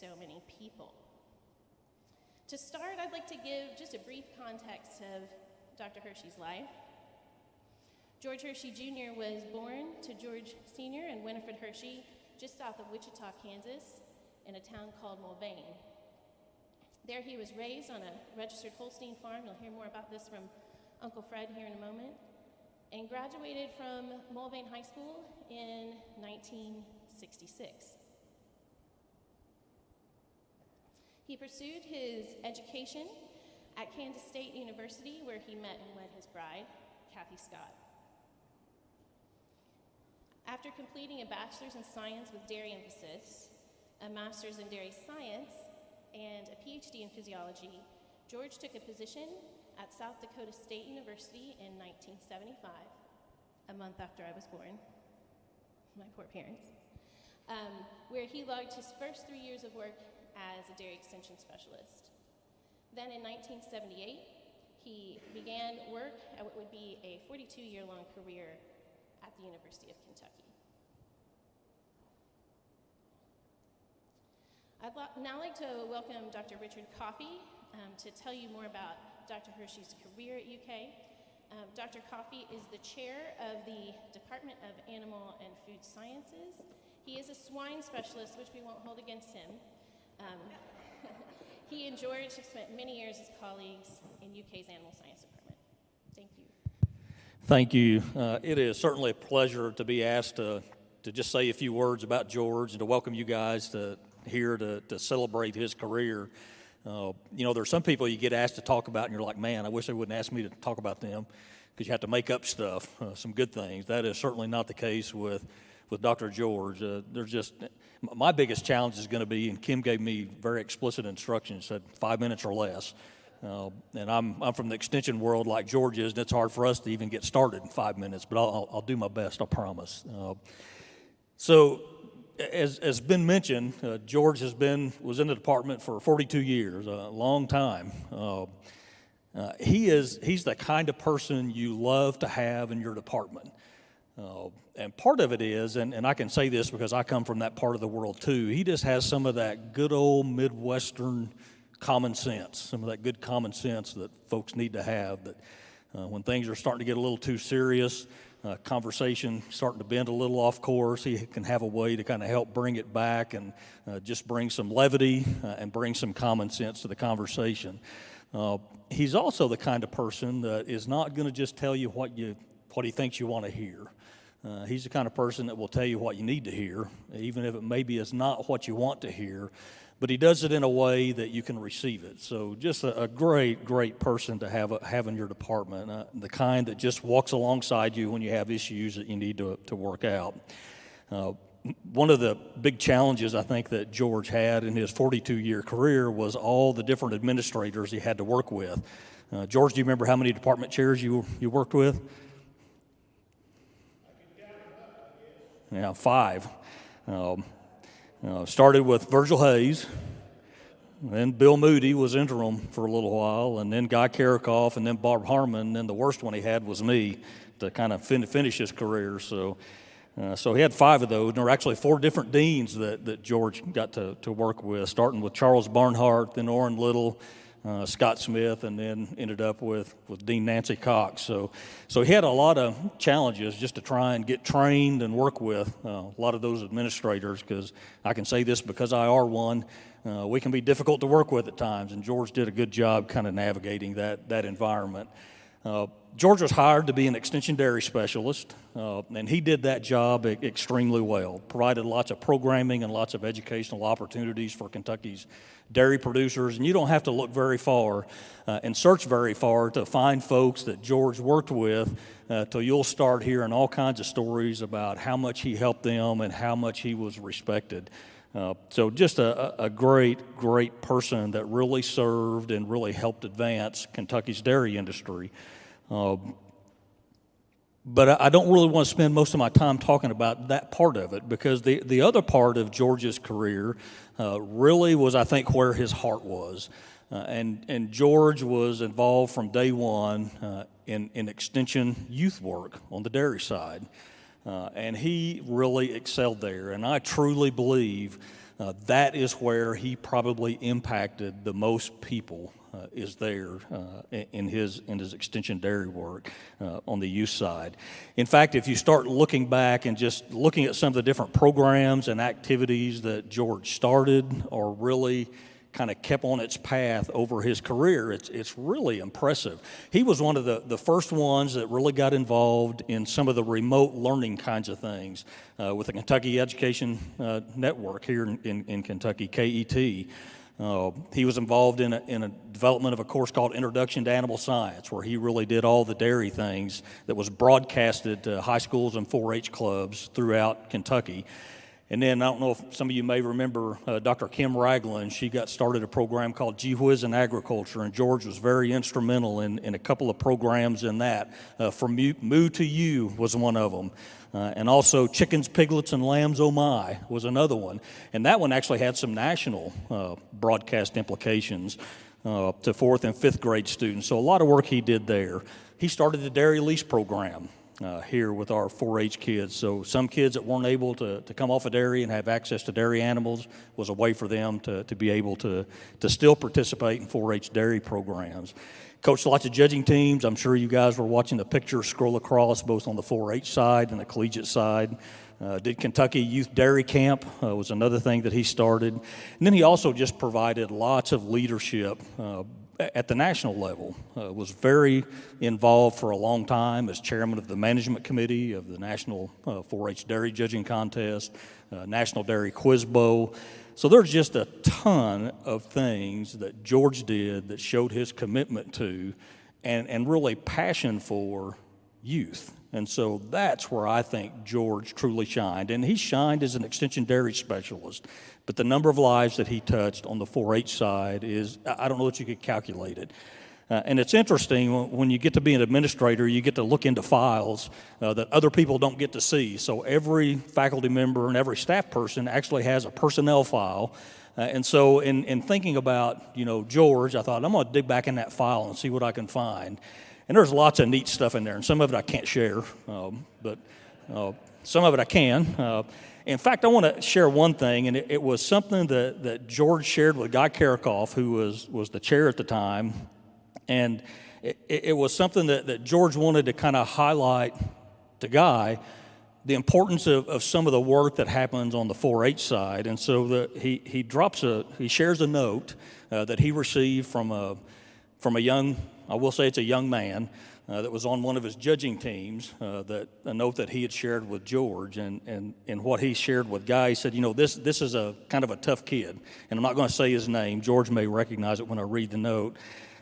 so many people. To start, I'd like to give just a brief context of Dr. Heersche's life. George Heersche Jr. was born to George Sr. and Winifred Heersche just south of Wichita, Kansas, in a town called Mulvane. There he was raised on a registered Holstein farm. You'll hear more about this from Uncle Fred here in a moment. And graduated from Mulvane High School in 1966. He pursued his education at Kansas State University, where he met and wed his bride, Kathy Scott. After completing a bachelor's in science with dairy emphasis, a master's in dairy science, and a PhD in physiology, George took a position at South Dakota State University in 1975, a month after I was born, my poor parents, where he logged his first 3 years of work as a dairy extension specialist. Then in 1978, he began work at what would be a 42-year-long career at the University of Kentucky. I'd now like to welcome Dr. Richard Coffey to tell you more about Dr. Heersche's career at UK. Dr. Coffey is the chair of the Department of Animal and Food Sciences. He is a swine specialist, which we won't hold against him. He and George have spent many years as colleagues in UK's Animal Science Department. Thank you. Thank you. It is certainly a pleasure to be asked to just say a few words about George and to welcome you guys here to celebrate his career. There's some people you get asked to talk about and you're like, man, I wish they wouldn't ask me to talk about them, because you have to make up stuff, some good things. That is certainly not the case with Dr. George. My biggest challenge is going to be, and Kim gave me very explicit instructions, said 5 minutes or less. And I'm from the extension world like George is, and it's hard for us to even get started in 5 minutes, but I'll do my best, I promise. So, as been mentioned, George was in the department for 42 years, a long time. He's the kind of person you love to have in your department. And part of it is, and I can say this because I come from that part of the world too, he just has some of that good old Midwestern common sense, some of that good common sense that folks need to have, that when things are starting to get a little too serious, conversation starting to bend a little off course, he can have a way to kind of help bring it back and just bring some levity and bring some common sense to the conversation. He's also the kind of person that is not going to just tell you what he thinks you want to hear. He's the kind of person that will tell you what you need to hear, even if it maybe is not what you want to hear, but he does it in a way that you can receive it. So just a great, great person to have in your department, the kind that just walks alongside you when you have issues that you need to work out. One of the big challenges I think that George had in his 42-year career was all the different administrators he had to work with. George, do you remember how many department chairs you worked with? Yeah, 5. Started with Virgil Hayes, then Bill Moody was interim for a little while, and then Guy Karakoff, and then Bob Harmon, and then the worst one he had was me to kind of finish his career. So he had 5 of those, and there were actually 4 different deans that George got to work with, starting with Charles Barnhart, then Orrin Little, Scott Smith, and then ended up with Dean Nancy Cox. So he had a lot of challenges just to try and get trained and work with a lot of those administrators, because I can say this because I are one, we can be difficult to work with at times, and George did a good job kind of navigating that environment. George was hired to be an extension dairy specialist, and he did that job extremely well, provided lots of programming and lots of educational opportunities for Kentucky's dairy producers. And you don't have to look very far and search very far to find folks that George worked with till you'll start hearing all kinds of stories about how much he helped them and how much he was respected. So just a great, great person that really served and really helped advance Kentucky's dairy industry. But I don't really want to spend most of my time talking about that part of it, because the other part of George's career really was, I think, where his heart was. And George was involved from day one in extension youth work on the dairy side. And he really excelled there. And I truly believe That is where he probably impacted the most people, is there in his extension dairy work on the youth side. In fact, if you start looking back and just looking at some of the different programs and activities that George started or really kind of kept on its path over his career, it's really impressive. He was one of the first ones that really got involved in some of the remote learning kinds of things with the Kentucky Education Network here in Kentucky, KET. He was involved in a development of a course called Introduction to Animal Science, where he really did all the dairy things that was broadcasted to high schools and 4-H clubs throughout Kentucky. And then I don't know if some of you may remember Dr. Kim Ragland. She got started a program called Gee Whiz in Agriculture, and George was very instrumental in a couple of programs in that. From Moo to You was one of them. And also Chickens, Piglets, and Lambs, Oh My was another one. And that one actually had some national broadcast implications to 4th and 5th grade students. So a lot of work he did there. He started the dairy lease program here with our 4-H kids. So some kids that weren't able to come off a dairy and have access to dairy animals was a way for them to be able to still participate in 4-H dairy programs. Coached lots of judging teams. I'm sure you guys were watching the picture scroll across both on the 4-H side and the collegiate side. Did Kentucky Youth Dairy Camp was another thing that he started. And then he also just provided lots of leadership at the national level. Was very involved for a long time as chairman of the management committee of the National 4-H Dairy Judging Contest, National Dairy Quiz Bowl. So there's just a ton of things that George did that showed his commitment to and really passion for youth. And so that's where I think George truly shined. And he shined as an extension dairy specialist. But the number of lives that he touched on the 4-H side is, I don't know that you could calculate it. And it's interesting, when you get to be an administrator, you get to look into files that other people don't get to see. So every faculty member and every staff person actually has a personnel file. And so in thinking about, George, I thought, I'm going to dig back in that file and see what I can find. And there's lots of neat stuff in there, and some of it I can't share, but some of it I can. In fact, I want to share one thing, and it was something that George shared with Guy Karakoff, who was the chair at the time. And it was something that George wanted to kind of highlight to Guy, the importance of some of the work that happens on the 4-H side. And so he shares a note that he received from a young, I will say it's a young man, that was on one of his judging teams, a note that he had shared with George. And what he shared with Guy, he said, this is a kind of a tough kid. And I'm not going to say his name. George may recognize it when I read the note.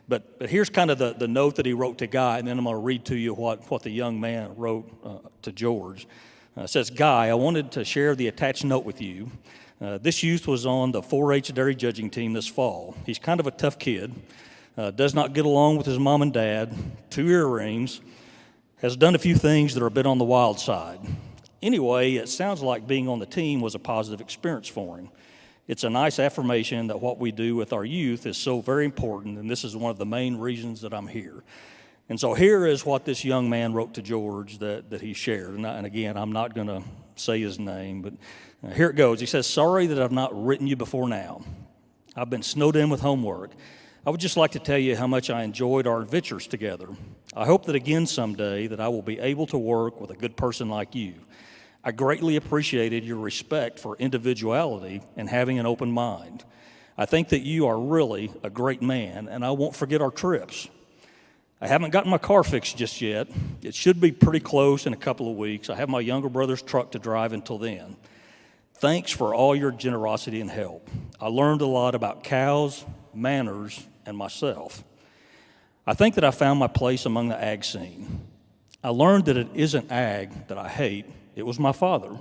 But here's kind of the note that he wrote to Guy, and then I'm going to read to you what the young man wrote to George. It says, Guy, I wanted to share the attached note with you. This youth was on the 4-H dairy judging team this fall. He's kind of a tough kid, does not get along with his mom and dad, 2 earrings, has done a few things that are a bit on the wild side. Anyway, it sounds like being on the team was a positive experience for him. It's a nice affirmation that what we do with our youth is so very important, and this is one of the main reasons that I'm here. And so here is what this young man wrote to George that he shared. And again, I'm not going to say his name, but here it goes. He says, sorry that I've not written you before now. I've been snowed in with homework. I would just like to tell you how much I enjoyed our adventures together. I hope that again someday that I will be able to work with a good person like you. I greatly appreciated your respect for individuality and having an open mind. I think that you are really a great man, and I won't forget our trips. I haven't gotten my car fixed just yet. It should be pretty close in a couple of weeks. I have my younger brother's truck to drive until then. Thanks for all your generosity and help. I learned a lot about cows, manners, and myself. I think that I found my place among the ag scene. I learned that it isn't ag that I hate. It was my father.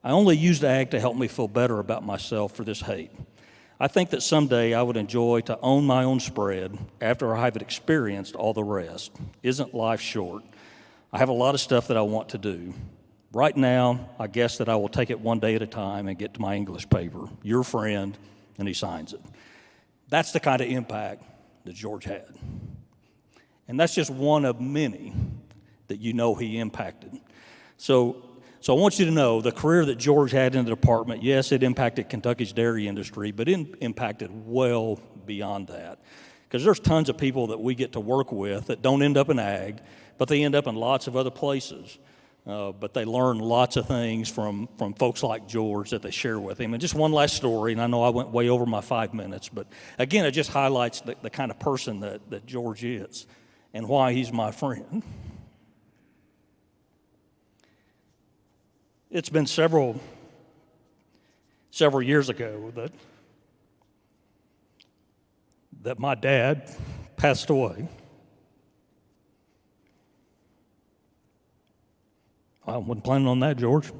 I only used ag to help me feel better about myself for this hate. I think that someday I would enjoy to own my own spread after I have experienced all the rest. Isn't life short? I have a lot of stuff that I want to do. Right now, I guess that I will take it one day at a time and get to my English paper. Your friend, and he signs it. That's the kind of impact that George had. And that's just one of many that he impacted. So So I want you to know the career that George had in the department, yes, it impacted Kentucky's dairy industry, but it impacted well beyond that. Because there's tons of people that we get to work with that don't end up in ag, but they end up in lots of other places. But they learn lots of things from folks like George that they share with him. And just one last story, and I know I went way over my 5 minutes, but again, it just highlights the kind of person that George is and why he's my friend. It's been several years ago that my dad passed away. I wasn't planning on that, George.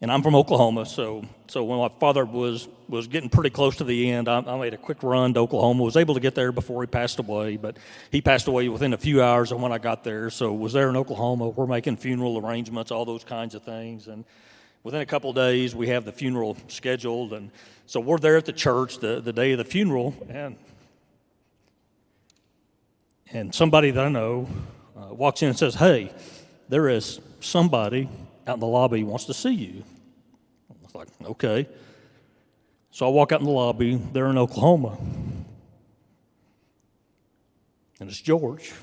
And I'm from Oklahoma, so when my father was getting pretty close to the end, I made a quick run to Oklahoma. Was able to get there before he passed away, but he passed away within a few hours of when I got there. So was there in Oklahoma. We're making funeral arrangements, all those kinds of things, and within a couple of days we have the funeral scheduled, and so we're there at the church the day of the funeral, and somebody that I know walks in and says, "Hey, there is somebody out in the lobby who wants to see you." I was like, "Okay." So I walk out in the lobby. They're in Oklahoma, and it's George.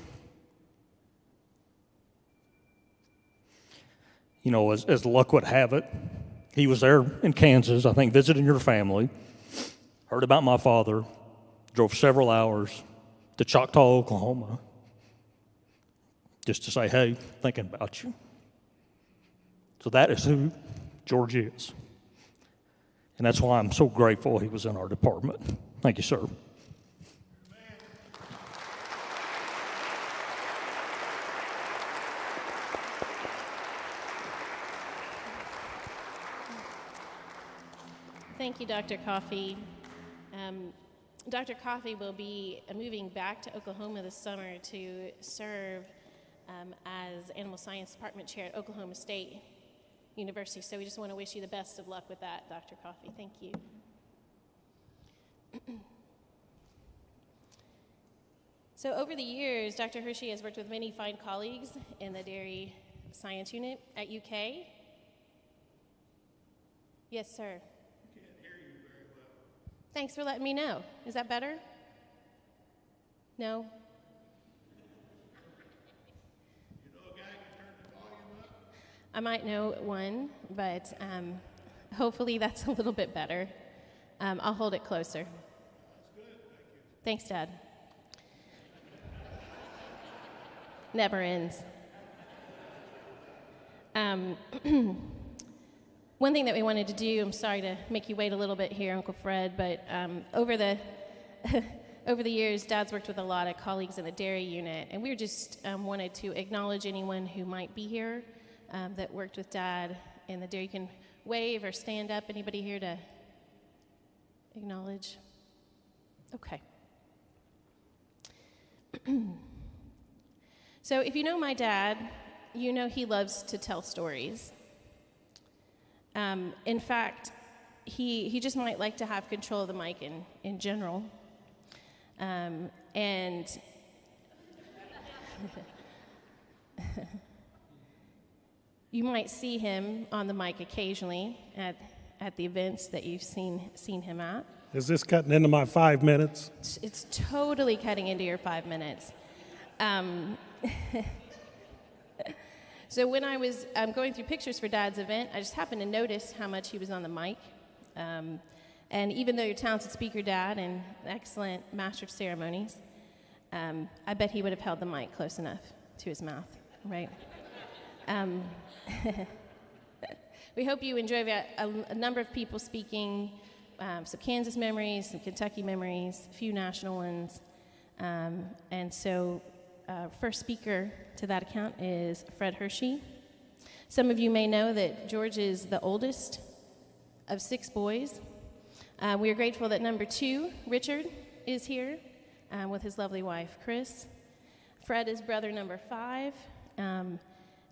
You know, as luck would have it, he was there in Kansas, I think, visiting your family, heard about my father, drove several hours to Choctaw, Oklahoma, just to say, "Hey, thinking about you." So that is who George is. And that's why I'm so grateful he was in our department. Thank you, sir. Thank you, Dr. Coffey. Dr. Coffey will be moving back to Oklahoma this summer to serve as Animal Science Department Chair at Oklahoma State University. So we just want to wish you the best of luck with that, Dr. Coffey. Thank you. So over the years, Dr. Heersche has worked with many fine colleagues in the Dairy Science Unit at UK. Yes, sir. Can't hear you very well. Thanks for letting me know. Is that better? No? You know a guy can turn the volume up? I might know one, but hopefully that's a little bit better. I'll hold it closer. That's good, thank you. Thanks, Dad. Never ends. One thing that we wanted to do, I'm sorry to make you wait a little bit here, Uncle Fred, but over the over the years, Dad's worked with a lot of colleagues in the dairy unit, and we just wanted to acknowledge anyone who might be here that worked with Dad in the dairy. You can wave or stand up. Anybody here to acknowledge? Okay. So if you know my dad, you know he loves to tell stories. In fact, he just might like to have control of the mic in general. And you might see him on the mic occasionally at the events that you've seen him at. Is this cutting into my 5 minutes? It's totally cutting into your 5 minutes. So when I was going through pictures for Dad's event, I just happened to notice how much he was on the mic. And even though you're a talented speaker, Dad, and an excellent master of ceremonies, I bet he would have held the mic close enough to his mouth, right? We hope you enjoy a number of people speaking, some Kansas memories, some Kentucky memories, a few national ones. And so first speaker to that account is Fred Heersche. Some of you may know that George is the oldest of 6 boys. We are grateful that number 2, Richard, is here with his lovely wife, Chris. Fred is brother number 5, and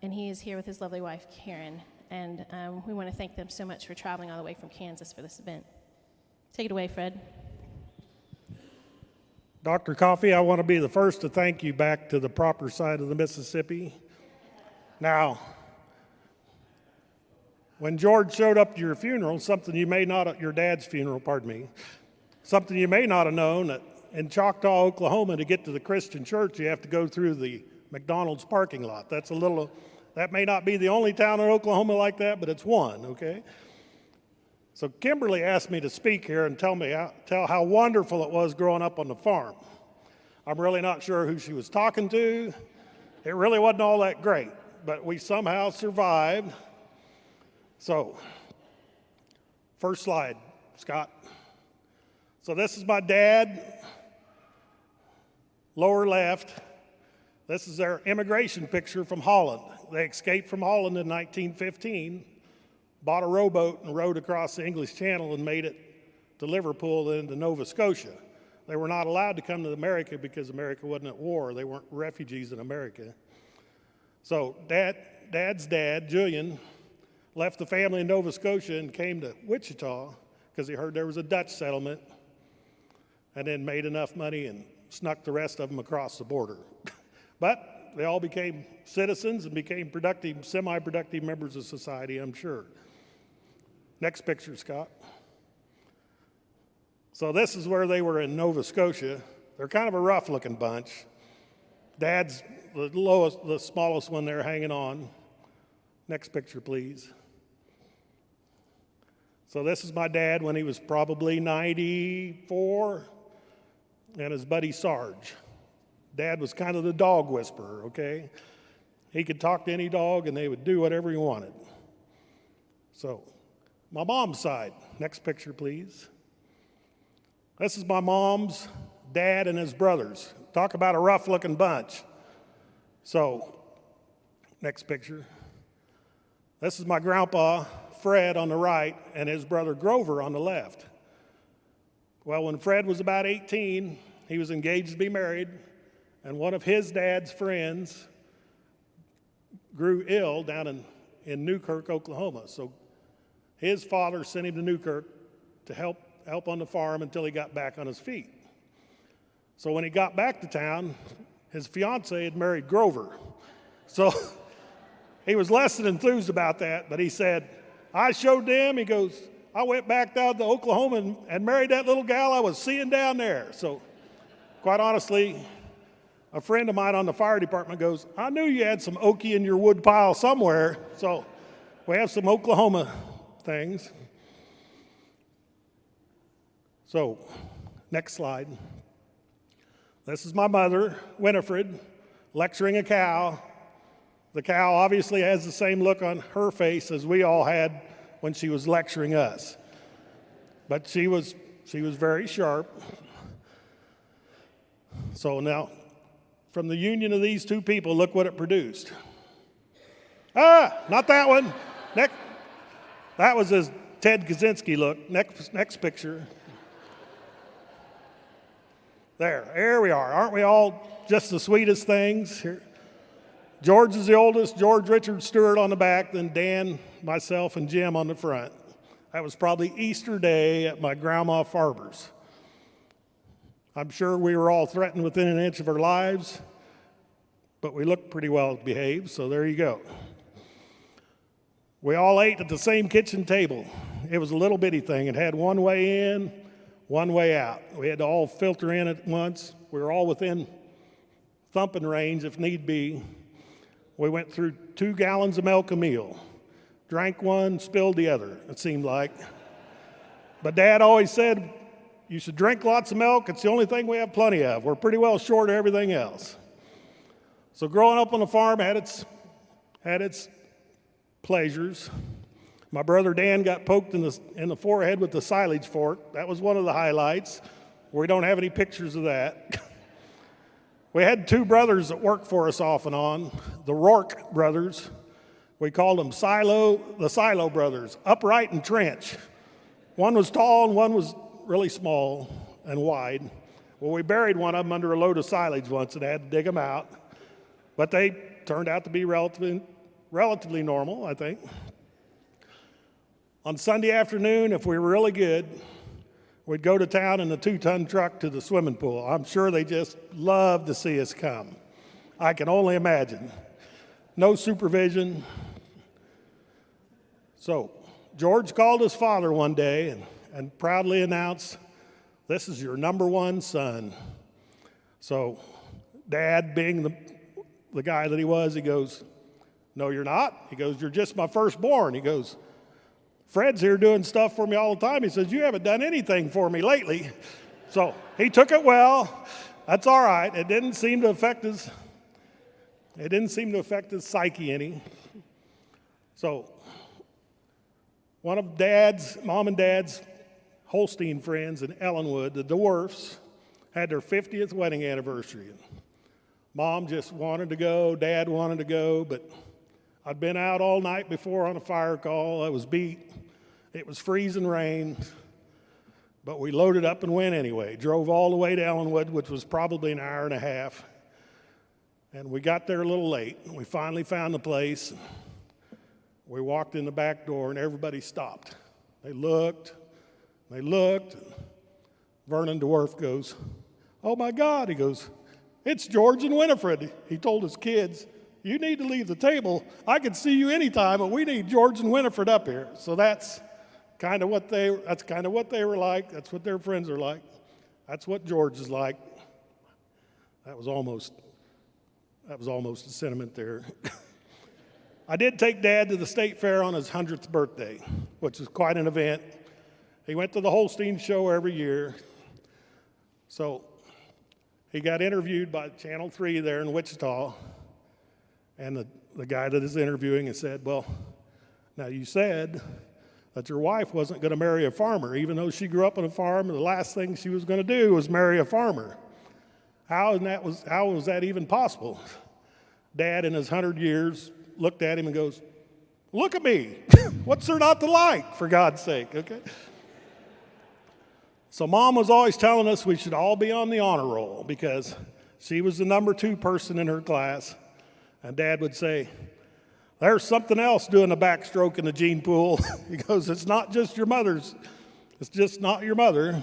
he is here with his lovely wife, Karen. And we want to thank them so much for traveling all the way from Kansas for this event. Take it away, Fred. Dr. Coffey, I want to be the first to thank you back to the proper side of the Mississippi. Now, when George showed up to your funeral, something you may not, your dad's funeral, pardon me, something you may not have known, that in Choctaw, Oklahoma, to get to the Christian church, you have to go through the McDonald's parking lot. That may not be the only town in Oklahoma like that, but it's one, okay? So Kimberly asked me to speak here and tell how wonderful it was growing up on the farm. I'm really not sure who she was talking to. It really wasn't all that great, but we somehow survived. So, first slide, Scott. So this is my dad, lower left. This is their immigration picture from Holland. They escaped from Holland in 1915, bought a rowboat and rowed across the English Channel and made it to Liverpool, then to Nova Scotia. They were not allowed to come to America because America wasn't at war. They weren't refugees in America. So Dad's dad, Julian, left the family in Nova Scotia and came to Wichita because he heard there was a Dutch settlement, and then made enough money and snuck the rest of them across the border. But they all became citizens and became productive, semi-productive members of society, I'm sure. Next picture, Scott. So this is where they were in Nova Scotia. They're kind of a rough-looking bunch. Dad's the smallest one there hanging on. Next picture, please. So this is my dad when he was probably 94, and his buddy Sarge. Dad was kind of the dog whisperer, okay? He could talk to any dog and they would do whatever he wanted. So, my mom's side. Next picture, please. This is my mom's dad and his brothers. Talk about a rough-looking bunch. So, next picture. This is my grandpa, Fred, on the right, and his brother Grover on the left. Well, when Fred was about 18, he was engaged to be married, and one of his dad's friends grew ill down in Newkirk, Oklahoma. So his father sent him to Newkirk to help on the farm until he got back on his feet. So when he got back to town, his fiancée had married Grover. So he was less than enthused about that, but he said, I showed them, he goes, I went back down to Oklahoma and married that little gal I was seeing down there. So quite honestly, a friend of mine on the fire department goes, I knew you had some okie in your wood pile somewhere. So we have some Oklahoma things. So next slide. This is my mother, Winifred, lecturing a cow. The cow obviously has the same look on her face as we all had when she was lecturing us. But she was very sharp. So now, from the union of these two people, look what it produced. Not that one. Next, that was his Ted Kaczynski look. Next picture. There we are. Aren't we all just the sweetest things here? George is the oldest, George Richard Stewart on the back, then Dan, myself, and Jim on the front. That was probably Easter Day at my grandma Farber's. I'm sure we were all threatened within an inch of our lives, but we looked pretty well behaved, so there you go. We all ate at the same kitchen table. It was a little bitty thing. It had one way in, one way out. We had to all filter in at once. We were all within thumping range if need be. We went through 2 gallons of milk a meal. Drank one, spilled the other, it seemed like. But Dad always said, you should drink lots of milk. It's the only thing we have plenty of. We're pretty well short of everything else. So growing up on the farm had its pleasures. My brother Dan got poked in the forehead with the silage fork. That was one of the highlights. We don't have any pictures of that. We had 2 brothers that worked for us off and on, the Rourke brothers. We called them the Silo brothers, Upright and Trench. One was tall and one was really small and wide. Well, we buried one of them under a load of silage once and had to dig them out. But they turned out to be relatively normal, I think. On Sunday afternoon, if we were really good, we'd go to town in the 2-ton truck to the swimming pool. I'm sure they just loved to see us come. I can only imagine. no supervision. So George called his father one day and proudly announced, "This is your number one son." So Dad, being the guy that he was, he goes, "No, you're not." He goes, "You're just my firstborn." He goes, "Fred's here doing stuff for me all the time." He says, "You haven't done anything for me lately." So he took it well. That's all right. It didn't seem to affect his psyche any. So one of mom and dad's Holstein friends in Ellenwood, the Dwarfs, had their 50th wedding anniversary. Mom just wanted to go, Dad wanted to go, but I'd been out all night before on a fire call. I was beat. It was freezing rain, but we loaded up and went anyway. Drove all the way to Ellenwood, which was probably an hour and a half, and we got there a little late. We finally found the place. We walked in the back door, and everybody stopped. They looked. Vernon Dwarf goes, "Oh my God," he goes, "it's George and Winifred." He told his kids, "You need to leave the table. I can see you anytime, but we need George and Winifred up here." So that's kind of what they were like. That's what their friends are like. That's what George is like. That was almost a sentiment there. I did take Dad to the state fair on his 100th birthday, which is quite an event. He went to the Holstein show every year. So he got interviewed by Channel 3 there in Wichita, and the guy that is interviewing and said, "Well, now you said that your wife wasn't going to marry a farmer, even though she grew up on a farm, and the last thing she was going to do was marry a farmer. How was that even possible?" Dad, in his 100 years, looked at him and goes, "Look at me. What's there not to like, for God's sake?" Okay. So Mom was always telling us we should all be on the honor roll because she was the number 2 person in her class. And Dad would say, "There's something else doing the backstroke in the gene pool." He goes, "It's not just your mother's. It's just not your mother."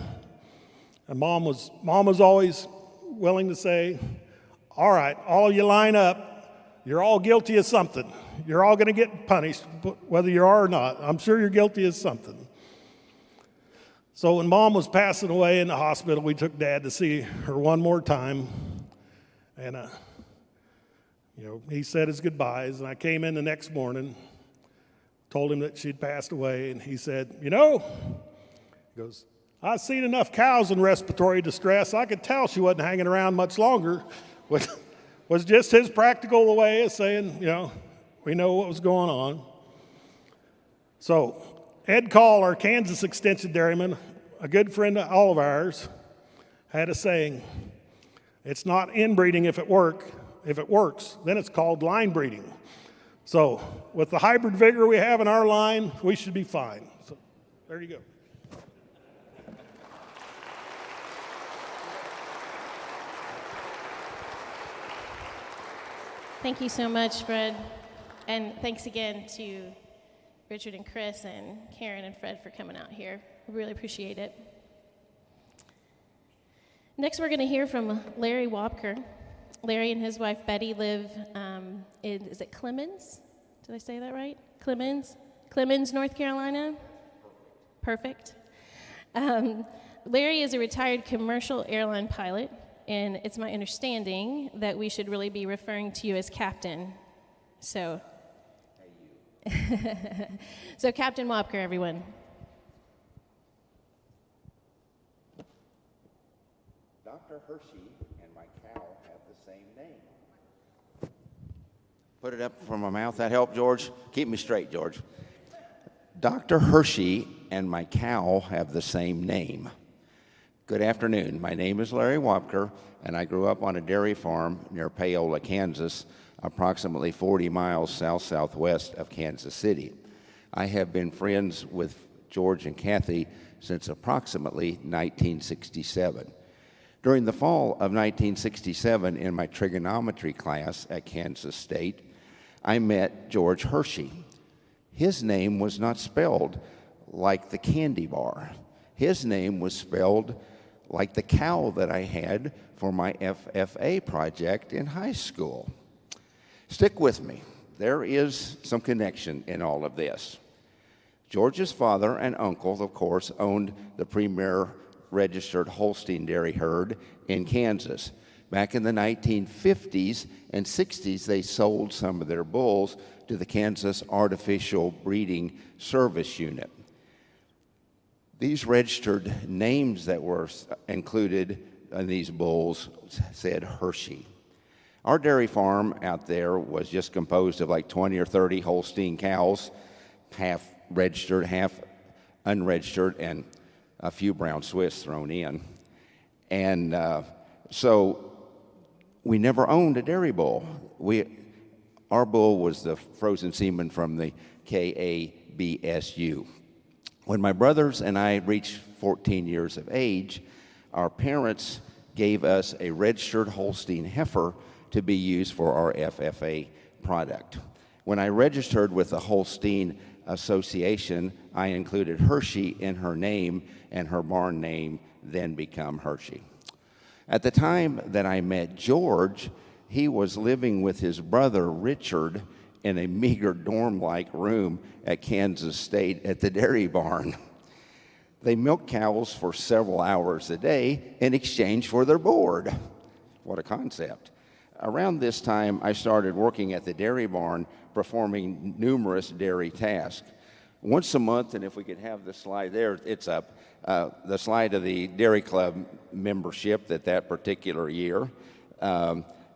And Mom was always willing to say, "All right, all you line up. You're all guilty of something. You're all going to get punished, whether you are or not. I'm sure you're guilty of something." So when Mom was passing away in the hospital, we took Dad to see her one more time. And, he said his goodbyes. And I came in the next morning, told him that she'd passed away. And he said, he goes, "I've seen enough cows in respiratory distress. I could tell she wasn't hanging around much longer," which was just his practical way of saying, we know what was going on. So Ed Call, our Kansas Extension dairyman, a good friend of all of ours, had a saying, "It's not inbreeding if it works, then it's called line breeding." So with the hybrid vigor we have in our line, we should be fine. So there you go. Thank you so much, Fred. And thanks again to Richard and Chris and Karen and Fred for coming out here. I really appreciate it. Next, we're going to hear from Larry Wapker. Larry and his wife Betty live is it Clemens? Did I say that right? Clemens, North Carolina? Perfect. Larry is a retired commercial airline pilot, and it's my understanding that we should really be referring to you as Captain. So, so Captain Wapker, everyone. Dr. Heersche and my cow have the same name. Put it up from my mouth. That help, George? Keep me straight, George. Dr. Heersche and my cow have the same name. Good afternoon. My name is Larry Wapker, and I grew up on a dairy farm near Paola, Kansas, approximately 40 miles south-southwest of Kansas City. I have been friends with George and Kathy since approximately 1967. During the fall of 1967, in my trigonometry class at Kansas State, I met George Heersche. His name was not spelled like the candy bar. His name was spelled like the cow that I had for my FFA project in high school. Stick with me. there is some connection in all of this. George's father and uncle, of course, owned the premier registered Holstein dairy herd in Kansas. Back in the 1950s and 60s, they sold some of their bulls to the Kansas Artificial Breeding Service Unit. These registered names that were included in these bulls said Heersche. Our dairy farm out there was just composed of like 20 or 30 Holstein cows, half registered, half unregistered, and a few brown Swiss thrown in. And so we never owned a dairy bull. Our bull was the frozen semen from the KABSU. When my brothers and I reached 14 years of age, our parents gave us a registered Holstein heifer to be used for our FFA product. When I registered with the Holstein Association, I included Heersche in her name, and her barn name then became Heersche. At the time that I met George, he was living with his brother Richard in a meager dorm-like room at Kansas State at the dairy barn. They milked cows for several hours a day in exchange for their board. What a concept. Around this time, I started working at the dairy barn, performing numerous dairy tasks. Once a month, and if we could have the slide there, it's up, the slide of the Dairy Club membership that particular year.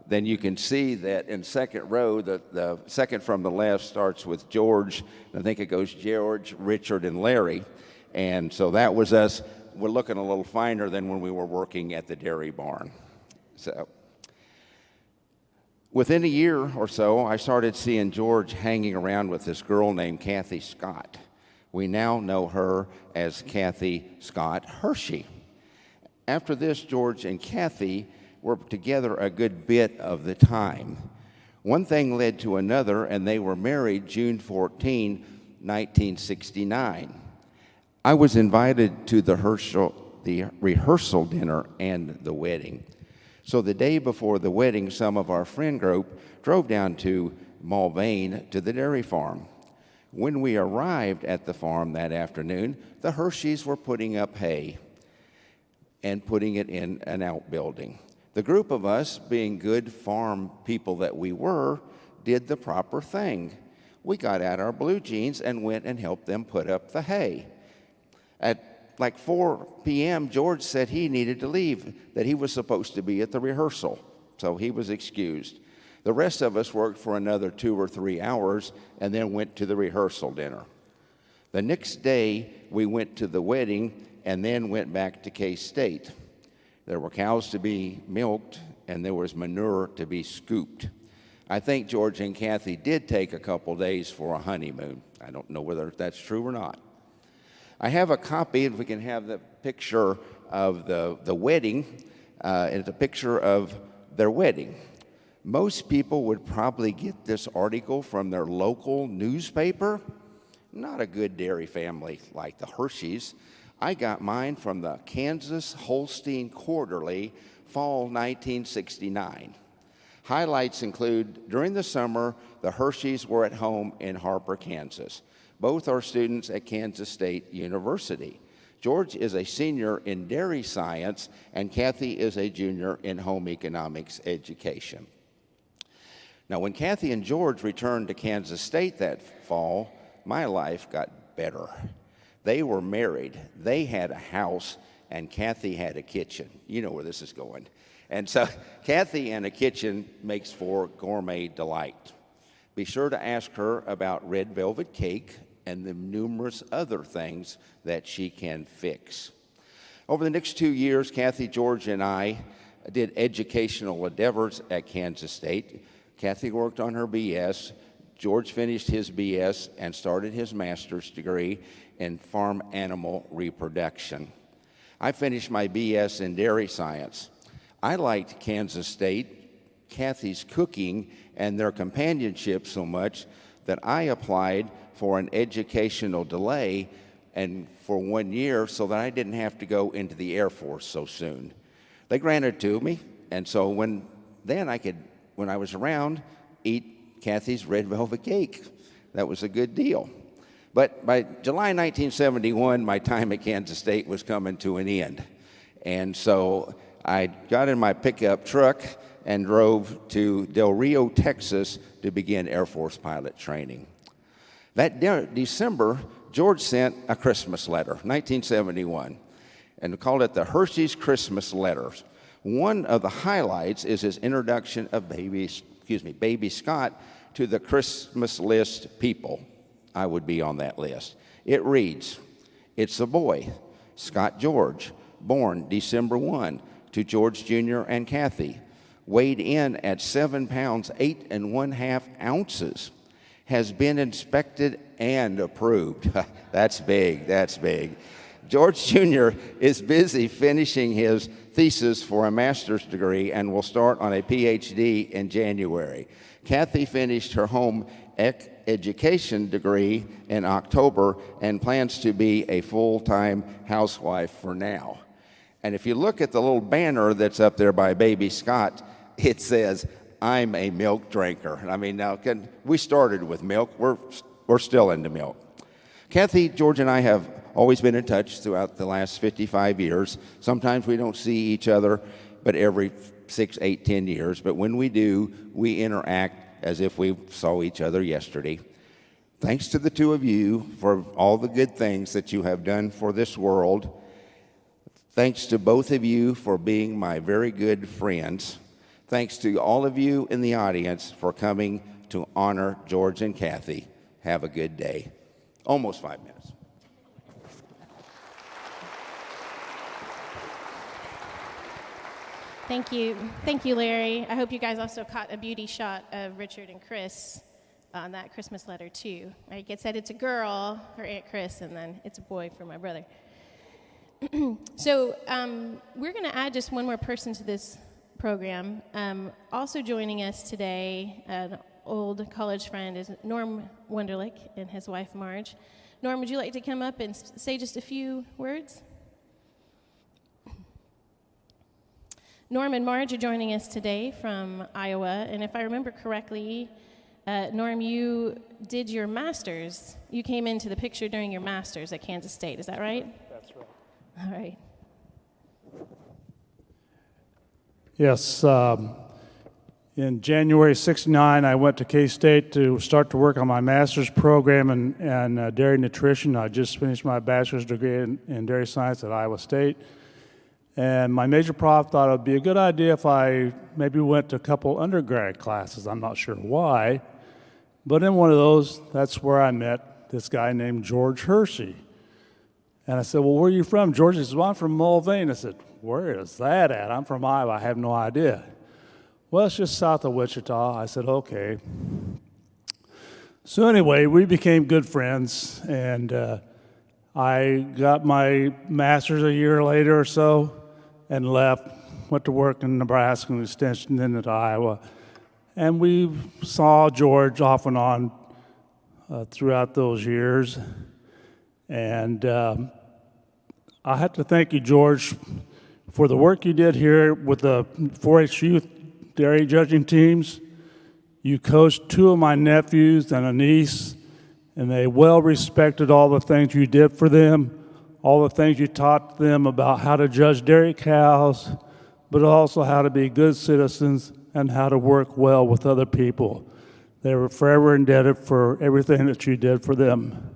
Then you can see that in second row, the second from the left starts with George. I think it goes George, Richard, and Larry. And so that was us. We're looking a little finer than when we were working at the dairy barn. So within a year or so, I started seeing George hanging around with this girl named Kathy Scott. We now know her as Kathy Scott Heersche. After this, George and Kathy were together a good bit of the time. One thing led to another, and they were married June 14, 1969. I was invited to the rehearsal dinner and the wedding. So the day before the wedding, some of our friend group drove down to Mulvane to the dairy farm. When we arrived at the farm that afternoon, the Heersches were putting up hay and putting it in an outbuilding. The group of us, being good farm people that we were, did the proper thing. We got out our blue jeans and went and helped them put up the hay. At like 4 p.m., George said he needed to leave, that he was supposed to be at the rehearsal, so he was excused. The rest of us worked for another 2 or 3 hours and then went to the rehearsal dinner. The next day, we went to the wedding and then went back to K-State. There were cows to be milked, and there was manure to be scooped. I think George and Kathy did take a couple days for a honeymoon. I don't know whether that's true or not. I have a copy, if we can have the picture of the wedding. It's a picture of their wedding. Most people would probably get this article from their local newspaper. Not a good dairy family like the Heersches. I got mine from the Kansas Holstein Quarterly, fall 1969. Highlights include, during the summer, the Heersches were at home in Harper, Kansas. Both are students at Kansas State University. George is a senior in dairy science, and Kathy is a junior in home economics education. Now, when Kathy and George returned to Kansas State that fall, my life got better. They were married, they had a house, and Kathy had a kitchen. You know where this is going. And so Kathy and a kitchen makes for gourmet delight. Be sure to ask her about red velvet cake and the numerous other things that she can fix. Over the next 2 years, Kathy, George, and I did educational endeavors at Kansas State. Kathy worked on her BS. George finished his BS and started his master's degree in farm animal reproduction. I finished my BS in dairy science. I liked Kansas State, Kathy's cooking, and their companionship so much that I applied for an educational delay and for 1 year so that I didn't have to go into the Air Force so soon. They granted it to me, and so when I was around, eat Kathy's red velvet cake. That was a good deal. But by July 1971, my time at Kansas State was coming to an end. And so I got in my pickup truck and drove to Del Rio, Texas to begin Air Force pilot training. That December, George sent a Christmas letter, 1971, and called it the Heersche's Christmas Letters. One of the highlights is his introduction of Baby Scott to the Christmas list people. I would be on that list. It reads, "It's a boy, Scott George, born December 1, to George Jr. and Kathy, weighed in at 7 pounds, 8 1/2 ounces, has been inspected and approved." That's big, that's big. George Jr. is busy finishing his thesis for a master's degree and will start on a PhD in January. Kathy finished her home education degree in October and plans to be a full-time housewife for now. And if you look at the little banner that's up there by Baby Scott, it says, "I'm a milk drinker." I mean, now, we started with milk. We're still into milk. Kathy, George, and I have always been in touch throughout the last 55 years. Sometimes we don't see each other, but every 6, 8, 10 years. But when we do, we interact as if we saw each other yesterday. Thanks to the two of you for all the good things that you have done for this world. Thanks to both of you for being my very good friends. Thanks to all of you in the audience for coming to honor George and Kathy. Have a good day. Almost 5 minutes. Thank you, Larry. I hope you guys also caught a beauty shot of Richard and Chris on that Christmas letter too. Right? It said it's a girl for Aunt Chris, and then it's a boy for my brother. So we're going to add just one more person to this program. Also joining us today, an old college friend, is Norm Wunderlich and his wife Marge. Norm, would you like to come up and say just a few words? Norm and Marge are joining us today from Iowa, and if I remember correctly, Norm, you did your master's. You came into the picture during your master's at Kansas State, is that right? That's right. All right. Yes, in January '69, I went to K-State to start to work on my master's program in dairy nutrition. I just finished my bachelor's degree in dairy science at Iowa State. And my major prof thought it would be a good idea if I maybe went to a couple undergrad classes. I'm not sure why. But in one of those, that's where I met this guy named George Heersche. And I said, "Well, where are you from?" George says, "Well, I'm from Mulvane." I said, "Where is that at?" "I'm from Iowa. I have no idea." "Well, it's just south of Wichita." I said, "Okay." So anyway, we became good friends, and I got my master's a year later or so and left, went to work in Nebraska and extension, then into Iowa. And we saw George off and on throughout those years. And I have to thank you, George, for the work you did here with the 4-H youth dairy judging teams. You coached 2 of my nephews and a niece, and they well respected all the things you did for them, all the things you taught them about how to judge dairy cows, but also how to be good citizens and how to work well with other people. They were forever indebted for everything that you did for them.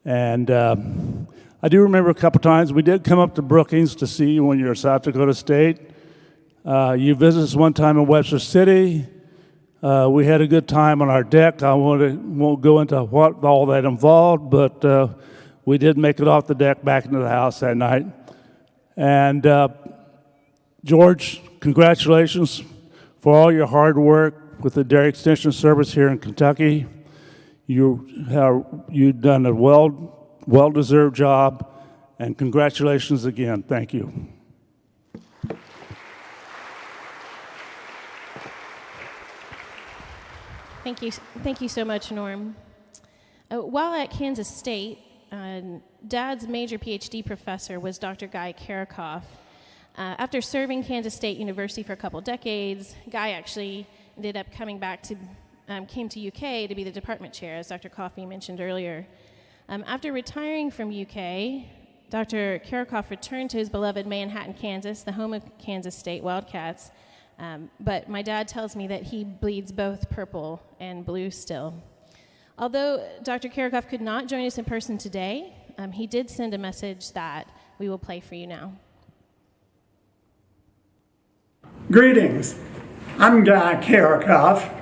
And I do remember a couple times we did come up to Brookings to see you when you were at South Dakota State. You visited us one time in Webster City. We had a good time on our deck. I won't go into what all that involved, but we did make it off the deck back into the house that night. And George, congratulations for all your hard work with the Dairy Extension Service here in Kentucky. You've done a well-deserved job, and congratulations again. Thank you. Thank you so much, Norm. While at Kansas State, Dad's major PhD professor was Dr. Guy Karakoff. After serving Kansas State University for a couple decades, Guy actually ended up coming back to came to UK to be the department chair, as Dr. Coffey mentioned earlier. After retiring from UK, Dr. Karakoff returned to his beloved Manhattan, Kansas, the home of Kansas State Wildcats. But my dad tells me that he bleeds both purple and blue still. Although Dr. Karakoff could not join us in person today, he did send a message that we will play for you now. Greetings. I'm Guy Karakoff,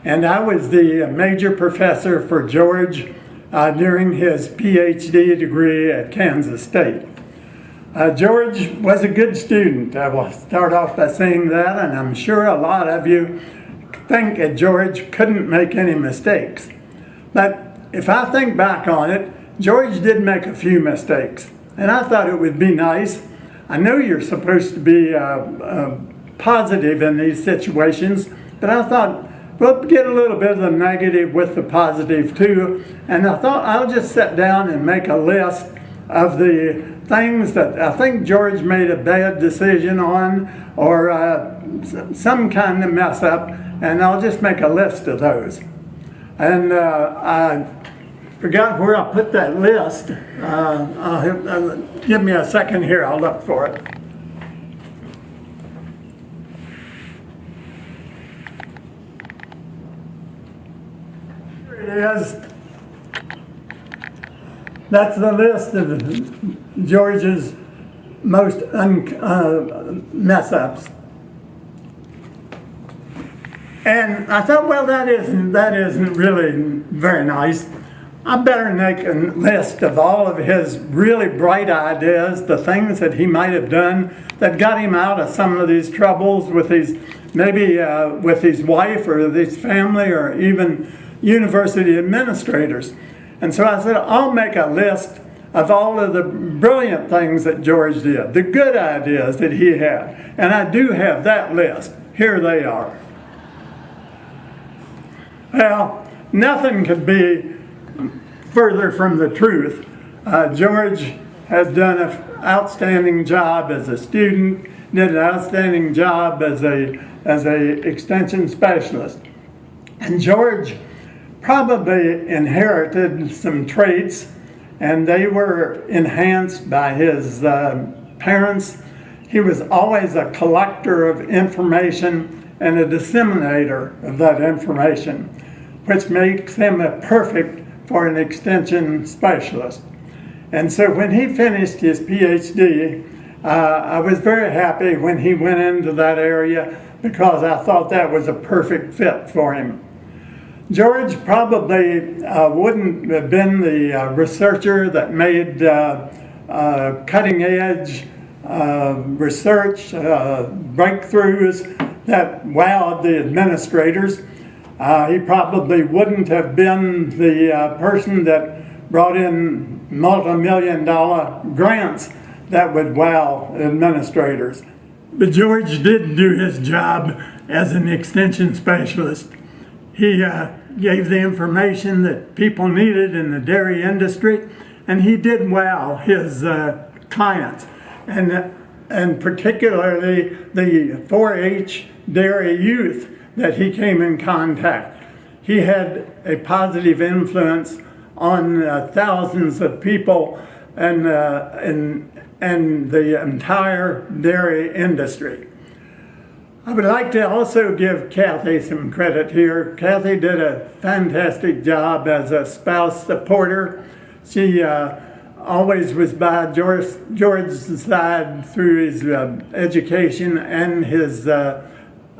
and I was the major professor for George during his PhD degree at Kansas State. George was a good student. I will start off by saying that, and I'm sure a lot of you think that George couldn't make any mistakes. But if I think back on it, George did make a few mistakes, and I thought it would be nice. I know you're supposed to be positive in these situations, but I thought we'll get a little bit of the negative with the positive too. And I thought I'll just sit down and make a list of the things that I think George made a bad decision on, or some kind of mess up, and I'll just make a list of those. And I forgot where I put that list. Give me a second here, I'll look for it. Here it is. That's the list of George's most mess-ups. And I thought, well, that isn't really very nice. I better make a list of all of his really bright ideas, the things that he might have done that got him out of some of these troubles with his, maybe with his wife or his family or even university administrators. And so I said, I'll make a list of all of the brilliant things that George did, the good ideas that he had. And I do have that list. Here they are. Well, nothing could be further from the truth. George has done an outstanding job as a student, did an outstanding job as a extension specialist. And George probably inherited some traits, and they were enhanced by his parents. He was always a collector of information and a disseminator of that information, which makes him a perfect for an extension specialist. And so when he finished his PhD, I was very happy when he went into that area because I thought that was a perfect fit for him. George probably wouldn't have been the researcher that made cutting edge research breakthroughs that wowed the administrators. He probably wouldn't have been the person that brought in multi-million-dollar grants that would wow administrators. But George did do his job as an extension specialist. He gave the information that people needed in the dairy industry, and he did wow his clients, and particularly the 4-H dairy youth that he came in contact. He had a positive influence on thousands of people and the entire dairy industry. I would like to also give Kathy some credit here. Kathy did a fantastic job as a spouse supporter. She always was by George's side through his education and his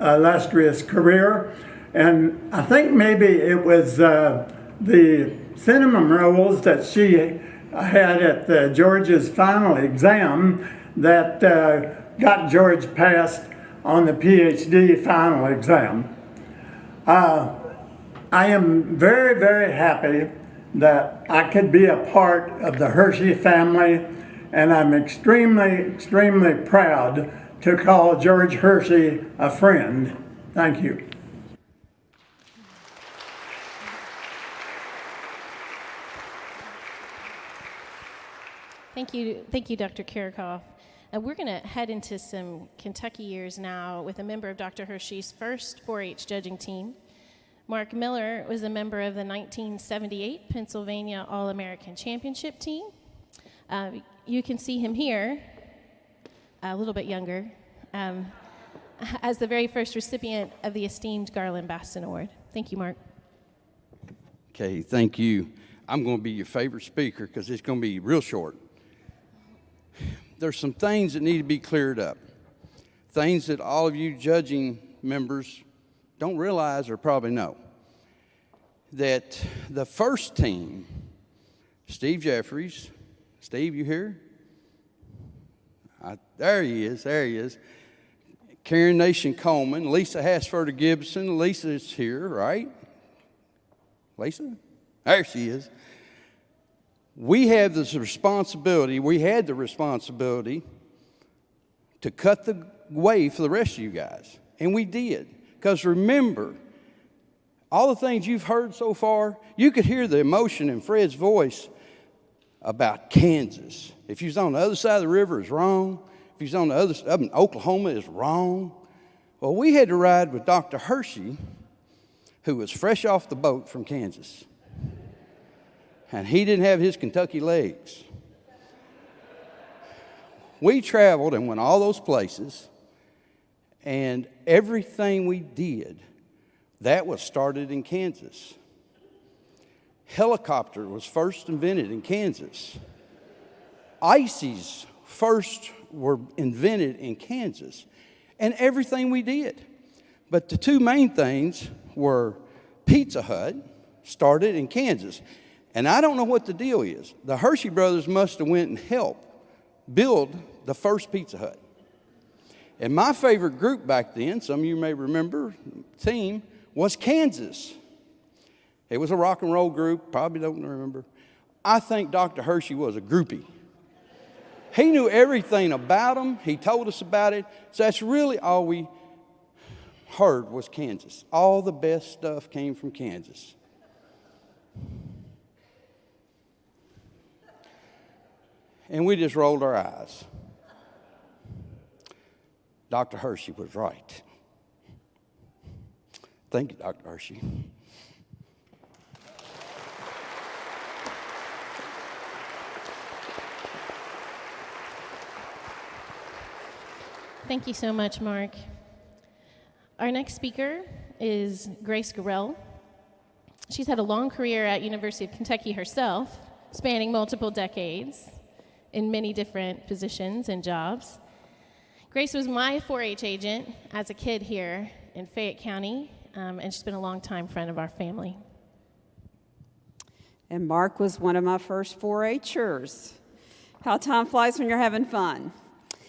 illustrious career. And I think maybe it was the cinnamon rolls that she had at George's final exam that got George passed on the PhD final exam. I am very, very happy that I could be a part of the Heersche family, and I'm extremely, extremely proud to call George Heersche a friend. Thank you. Thank you, Dr. Karakoff. We're going to head into some Kentucky years now with a member of Dr. Heersche's first 4-H judging team. Mark Miller was a member of the 1978 Pennsylvania All-American Championship team. You can see him here, a little bit younger, as the very first recipient of the esteemed Garland Baston Award. Thank you, Mark. Okay, thank you. I'm going to be your favorite speaker because it's going to be real short. There's some things that need to be cleared up, things that all of you judging members don't realize or probably know. That the first team, Steve Jeffries, Steve, you here? There he is. Karen Nation Coleman, Lisa Hasford Gibson. Lisa's here, right? Lisa? There she is. We had the responsibility to cut the way for the rest of you guys. And we did. Because remember, all the things you've heard so far, you could hear the emotion in Fred's voice about Kansas. If you was on the other side of the river, it's wrong. If you was on the other side, Oklahoma, is wrong. Well, we had to ride with Dr. Heersche, who was fresh off the boat from Kansas. And he didn't have his Kentucky legs. We traveled and went all those places, and everything we did, that was started in Kansas. Helicopter was first invented in Kansas. Ices first were invented in Kansas. And everything we did. But the two main things were Pizza Hut, started in Kansas. And I don't know what the deal is. The Heersche brothers must have went and helped build the first Pizza Hut. And my favorite group back then, some of you may remember, team, was Kansas. It was a rock and roll group, probably don't remember. I think Dr. Heersche was a groupie. He knew everything about them. He told us about it. So that's really all we heard was Kansas. All the best stuff came from Kansas. And we just rolled our eyes. Dr. Heersche was right. Thank you, Dr. Heersche. Thank you so much, Mark. Our next speaker is Grace Gorell. She's had a long career at University of Kentucky herself, spanning multiple decades in many different positions and jobs. Grace was my 4-H agent as a kid here in Fayette County, and she's been a longtime friend of our family. And Mark was one of my first 4-H'ers. How time flies when you're having fun.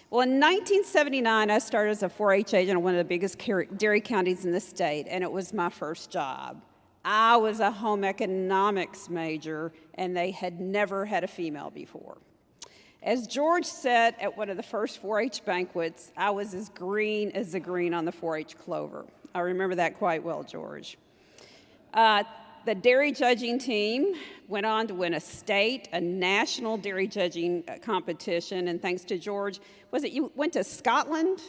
Well, in 1979, I started as a 4-H agent in one of the biggest dairy counties in the state, and it was my first job. I was a home economics major, and they had never had a female before. As George said at one of the first 4-H banquets, I was as green as the green on the 4-H clover. I remember that quite well, George. The dairy judging team went on to win a national dairy judging competition, and thanks to George, was it you went to Scotland?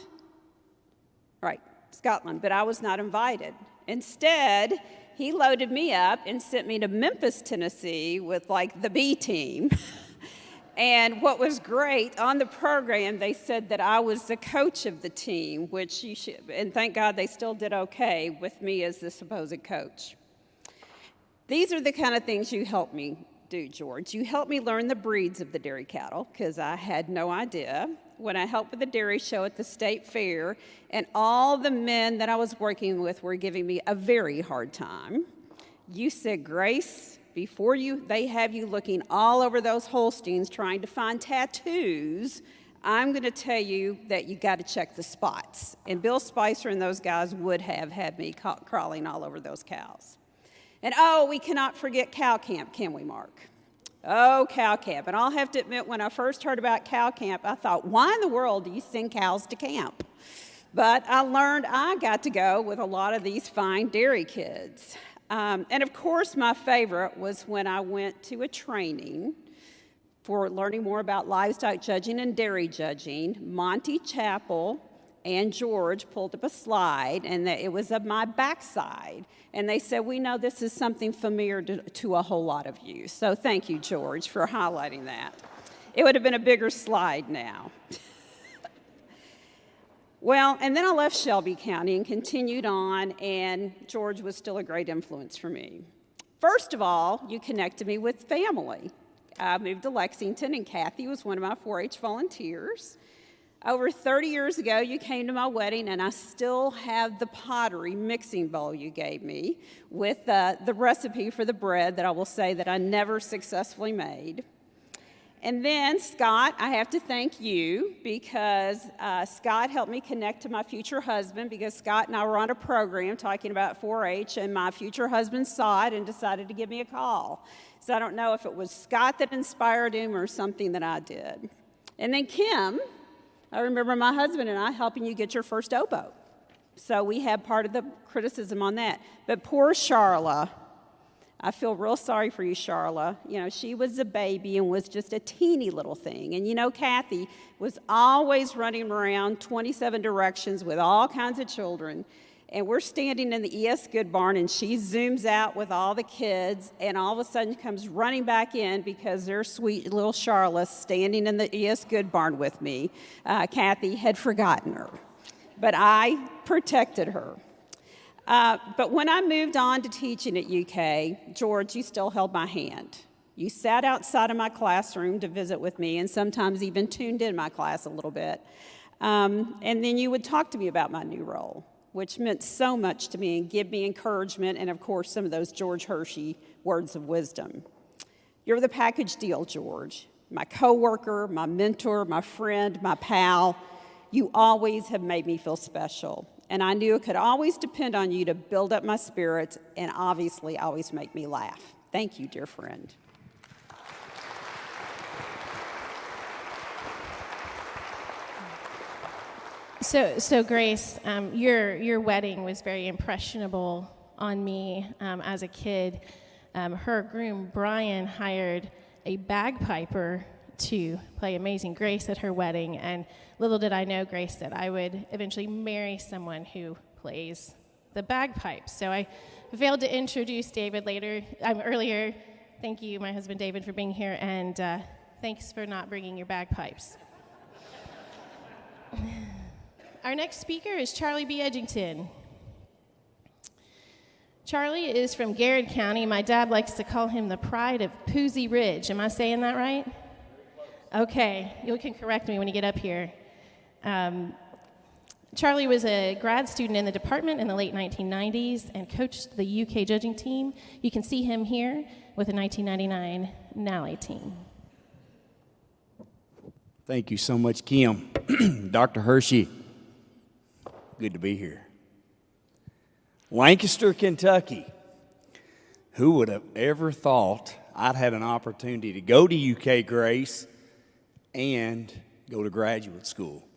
Right, Scotland, but I was not invited. Instead, he loaded me up and sent me to Memphis, Tennessee with like the B team. And what was great, on the program, they said that I was the coach of the team, which you should, and thank God they still did okay with me as the supposed coach. These are the kind of things you helped me do, George. You helped me learn the breeds of the dairy cattle, because I had no idea. When I helped with the dairy show at the state fair, and all the men that I was working with were giving me a very hard time, you said, Grace, before they have you looking all over those Holsteins trying to find tattoos, I'm going to tell you that you got to check the spots. And Bill Spicer and those guys would have had me crawling all over those cows. And oh, we cannot forget cow camp, can we, Mark? Oh, cow camp. And I'll have to admit, when I first heard about cow camp, I thought, why in the world do you send cows to camp? But I learned I got to go with a lot of these fine dairy kids. And of course, my favorite was when I went to a training for learning more about livestock judging and dairy judging. Monty Chappell and George pulled up a slide, and that it was of my backside. And they said, we know this is something familiar to a whole lot of you. So thank you, George, for highlighting that. It would have been a bigger slide now. Well, and then I left Shelby County and continued on, and George was still a great influence for me. First of all, you connected me with family. I moved to Lexington, and Kathy was one of my 4-H volunteers. Over 30 years ago, you came to my wedding, and I still have the pottery mixing bowl you gave me with the recipe for the bread that I will say that I never successfully made. And then, Scott, I have to thank you because Scott helped me connect to my future husband, because Scott and I were on a program talking about 4-H, and my future husband saw it and decided to give me a call. So I don't know if it was Scott that inspired him or something that I did. And then Kim, I remember my husband and I helping you get your first oboe. So we had part of the criticism on that. But poor Charla, I feel real sorry for you, Charla. You know, she was a baby and was just a teeny little thing. And you know, Kathy was always running around 27 directions with all kinds of children. And we're standing in the ES Good Barn, and she zooms out with all the kids, and all of a sudden comes running back in because their sweet little Charla standing in the ES Good Barn with me. Kathy had forgotten her, but I protected her. But when I moved on to teaching at UK, George, you still held my hand. You sat outside of my classroom to visit with me, and sometimes even tuned in my class a little bit. And then you would talk to me about my new role, which meant so much to me and give me encouragement and, of course, some of those George Heersche words of wisdom. You're the package deal, George. My coworker, my mentor, my friend, my pal. You always have made me feel special. And I knew I could always depend on you to build up my spirits and obviously always make me laugh. Thank you, dear friend. So Grace, your wedding was very impressionable on me as a kid. Her groom, Brian, hired a bagpiper to play Amazing Grace at her wedding, and little did I know, Grace, that I would eventually marry someone who plays the bagpipes. So I failed to introduce David earlier. Thank you, my husband David, for being here, and thanks for not bringing your bagpipes. Our next speaker is Charlie B. Edgington. Charlie is from Garrett County. My dad likes to call him the pride of Poozy Ridge. Am I saying that right? Okay, you can correct me when you get up here. Charlie was a grad student in the department in the late 1990s and coached the UK judging team. You can see him here with the 1999 NALE team. Thank you so much, Kim. Dr. Heersche, good to be here. Lancaster, Kentucky. Who would have ever thought I'd had an opportunity to go to UK Grace and go to graduate school?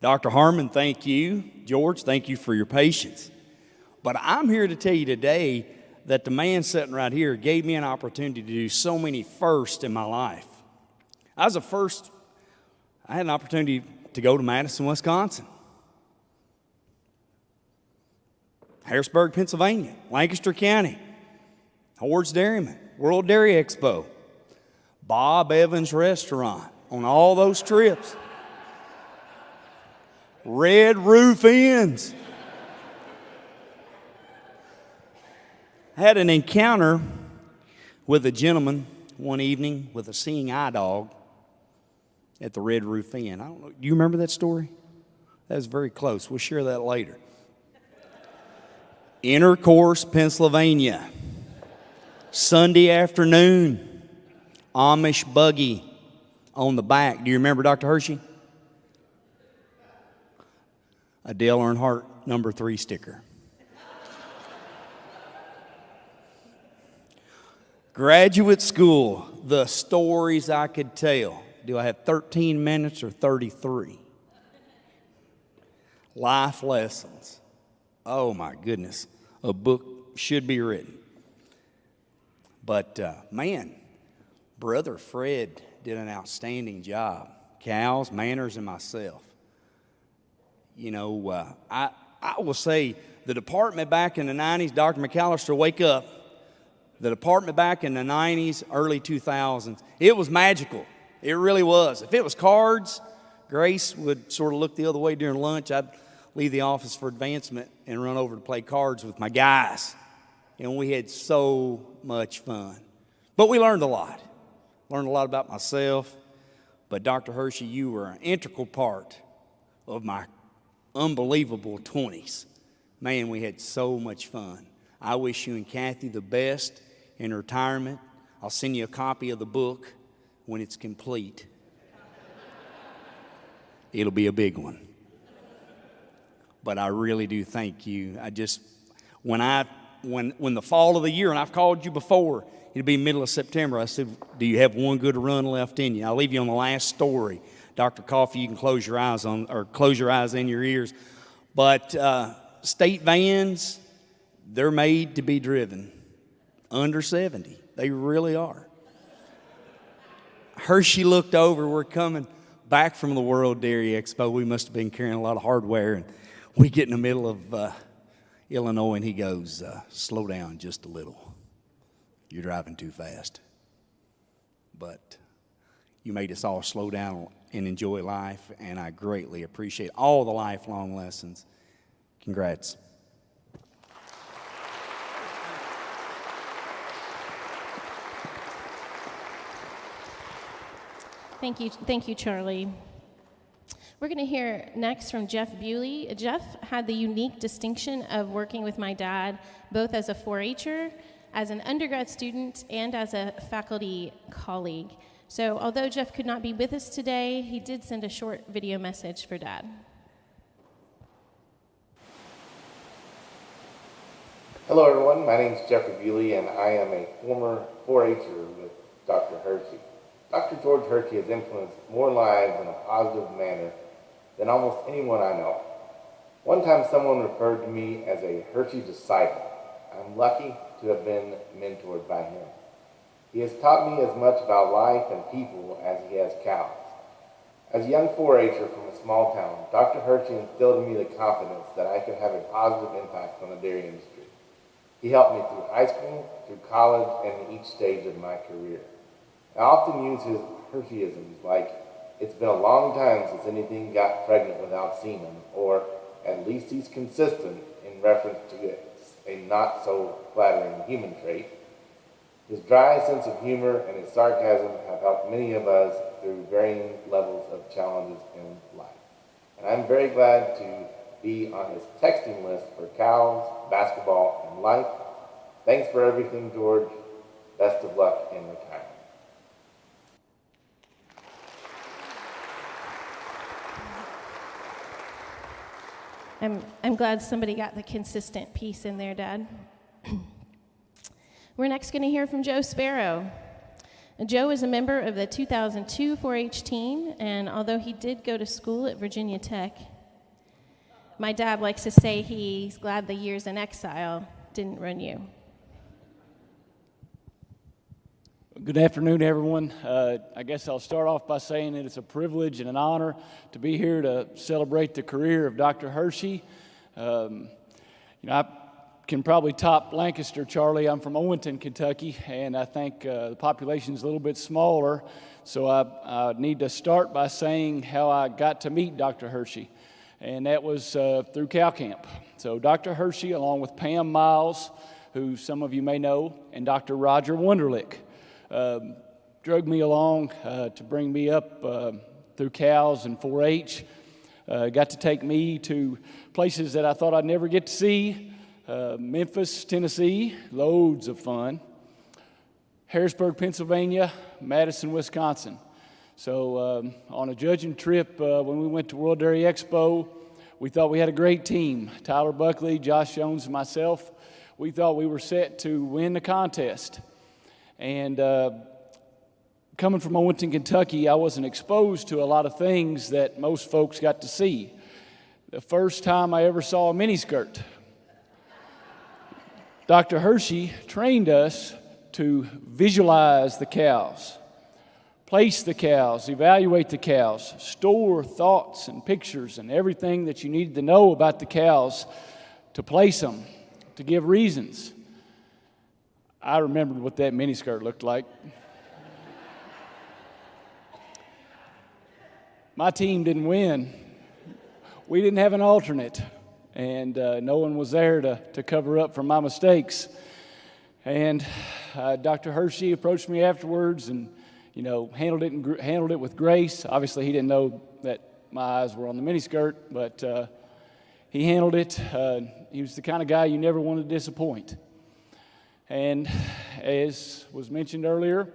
Dr. Harmon, thank you. George, thank you for your patience. But I'm here to tell you today that the man sitting right here gave me an opportunity to do so many firsts in my life. I had an opportunity to go to Madison, Wisconsin, Harrisburg, Pennsylvania, Lancaster County, Hoard's Dairyman, World Dairy Expo, Bob Evans Restaurant on all those trips, Red Roof Inns. Had an encounter with a gentleman one evening with a seeing eye dog at the Red Roof Inn. I don't know. Do you remember that story? That was very close. We'll share that later. Intercourse, Pennsylvania. Sunday afternoon. Amish buggy on the back. Do you remember Dr. Heersche? A Dale Earnhardt number 3 sticker. Graduate school, the stories I could tell. Do I have 13 minutes or 33? Life lessons. Oh my goodness, a book should be written. But man, Brother Fred did an outstanding job. Cows, Manners, and myself. I will say the department back in the 90s, Dr. McAllister, wake up. The department back in the 90s, early 2000s, it was magical. It really was. If it was cards, Grace would sort of look the other way during lunch. I'd leave the office for advancement and run over to play cards with my guys. And we had so much fun. But we learned a lot. Learned a lot about myself. But Dr. Heersche, you were an integral part of my unbelievable 20s. Man, we had so much fun. I wish you and Kathy the best in retirement. I'll send you a copy of the book when it's complete. It'll be a big one. But I really do thank you. When the fall of the year, and I've called you before, it'll be middle of September, I said, do you have one good run left in you? I'll leave you on the last story. Dr. Coffey, you can close your eyes in your ears. But state vans, they're made to be driven under 70. They really are. Heersche looked over. We're coming back from the World Dairy Expo. We must have been carrying a lot of hardware. And we get in the middle of Illinois, and he goes, slow down just a little. You're driving too fast. But you made us all slow down and enjoy life, and I greatly appreciate all the lifelong lessons. Congrats. Thank you, Charlie. We're going to hear next from Jeff Bewley. Jeff had the unique distinction of working with my dad, both as a 4-H'er, as an undergrad student, and as a faculty colleague. So although Jeff could not be with us today, he did send a short video message for Dad. Hello everyone, my name is Jeffrey Bewley and I am a former 4-H'er with Dr. Heersche. Dr. George Heersche has influenced more lives in a positive manner than almost anyone I know. One time someone referred to me as a Heersche disciple. I'm lucky to have been mentored by him. He has taught me as much about life and people as he has cows. As a young 4-H'er from a small town, Dr. Heersche instilled in me the confidence that I could have a positive impact on the dairy industry. He helped me through high school, through college, and each stage of my career. I often use his Heersche-isms like, it's been a long time since anything got pregnant without semen, or at least he's consistent in reference to a not so flattering human trait. His dry sense of humor and his sarcasm have helped many of us through varying levels of challenges in life. And I'm very glad to be on his texting list for cows, basketball, and life. Thanks for everything, George. Best of luck in retirement. I'm glad somebody got the consistent piece in there, Dad. We're next going to hear from Joe Sparrow. Joe is a member of the 2002 4-H team, and although he did go to school at Virginia Tech, my dad likes to say he's glad the years in exile didn't run you. Good afternoon, everyone. I guess I'll start off by saying that it's a privilege and an honor to be here to celebrate the career of Dr. Heersche. I can probably top Lancaster, Charlie. I'm from Owenston, Kentucky, and I think the population's a little bit smaller, so I need to start by saying how I got to meet Dr. Heersche, and that was through cow camp. So Dr. Heersche, along with Pam Miles, who some of you may know, and Dr. Roger Wunderlich, drug me along to bring me up through cows and 4-H. Got to take me to places that I thought I'd never get to see. Memphis, Tennessee, loads of fun. Harrisburg, Pennsylvania, Madison, Wisconsin. So on a judging trip, when we went to World Dairy Expo, we thought we had a great team. Tyler Buckley, Josh Jones, and myself. We thought we were set to win the contest. And coming from Owenston, Kentucky, I wasn't exposed to a lot of things that most folks got to see. The first time I ever saw a miniskirt, Dr. Heersche trained us to visualize the cows. place the cows, evaluate the cows, store thoughts and pictures and everything that you needed to know about the cows to place them, to give reasons. I remembered what that miniskirt looked like. My team didn't win. We didn't have an alternate, and no one was there to cover up for my mistakes. And Dr. Heersche approached me afterwards and, handled it with grace. Obviously, he didn't know that my eyes were on the miniskirt, but he handled it. He was the kind of guy you never wanted to disappoint. And as was mentioned earlier,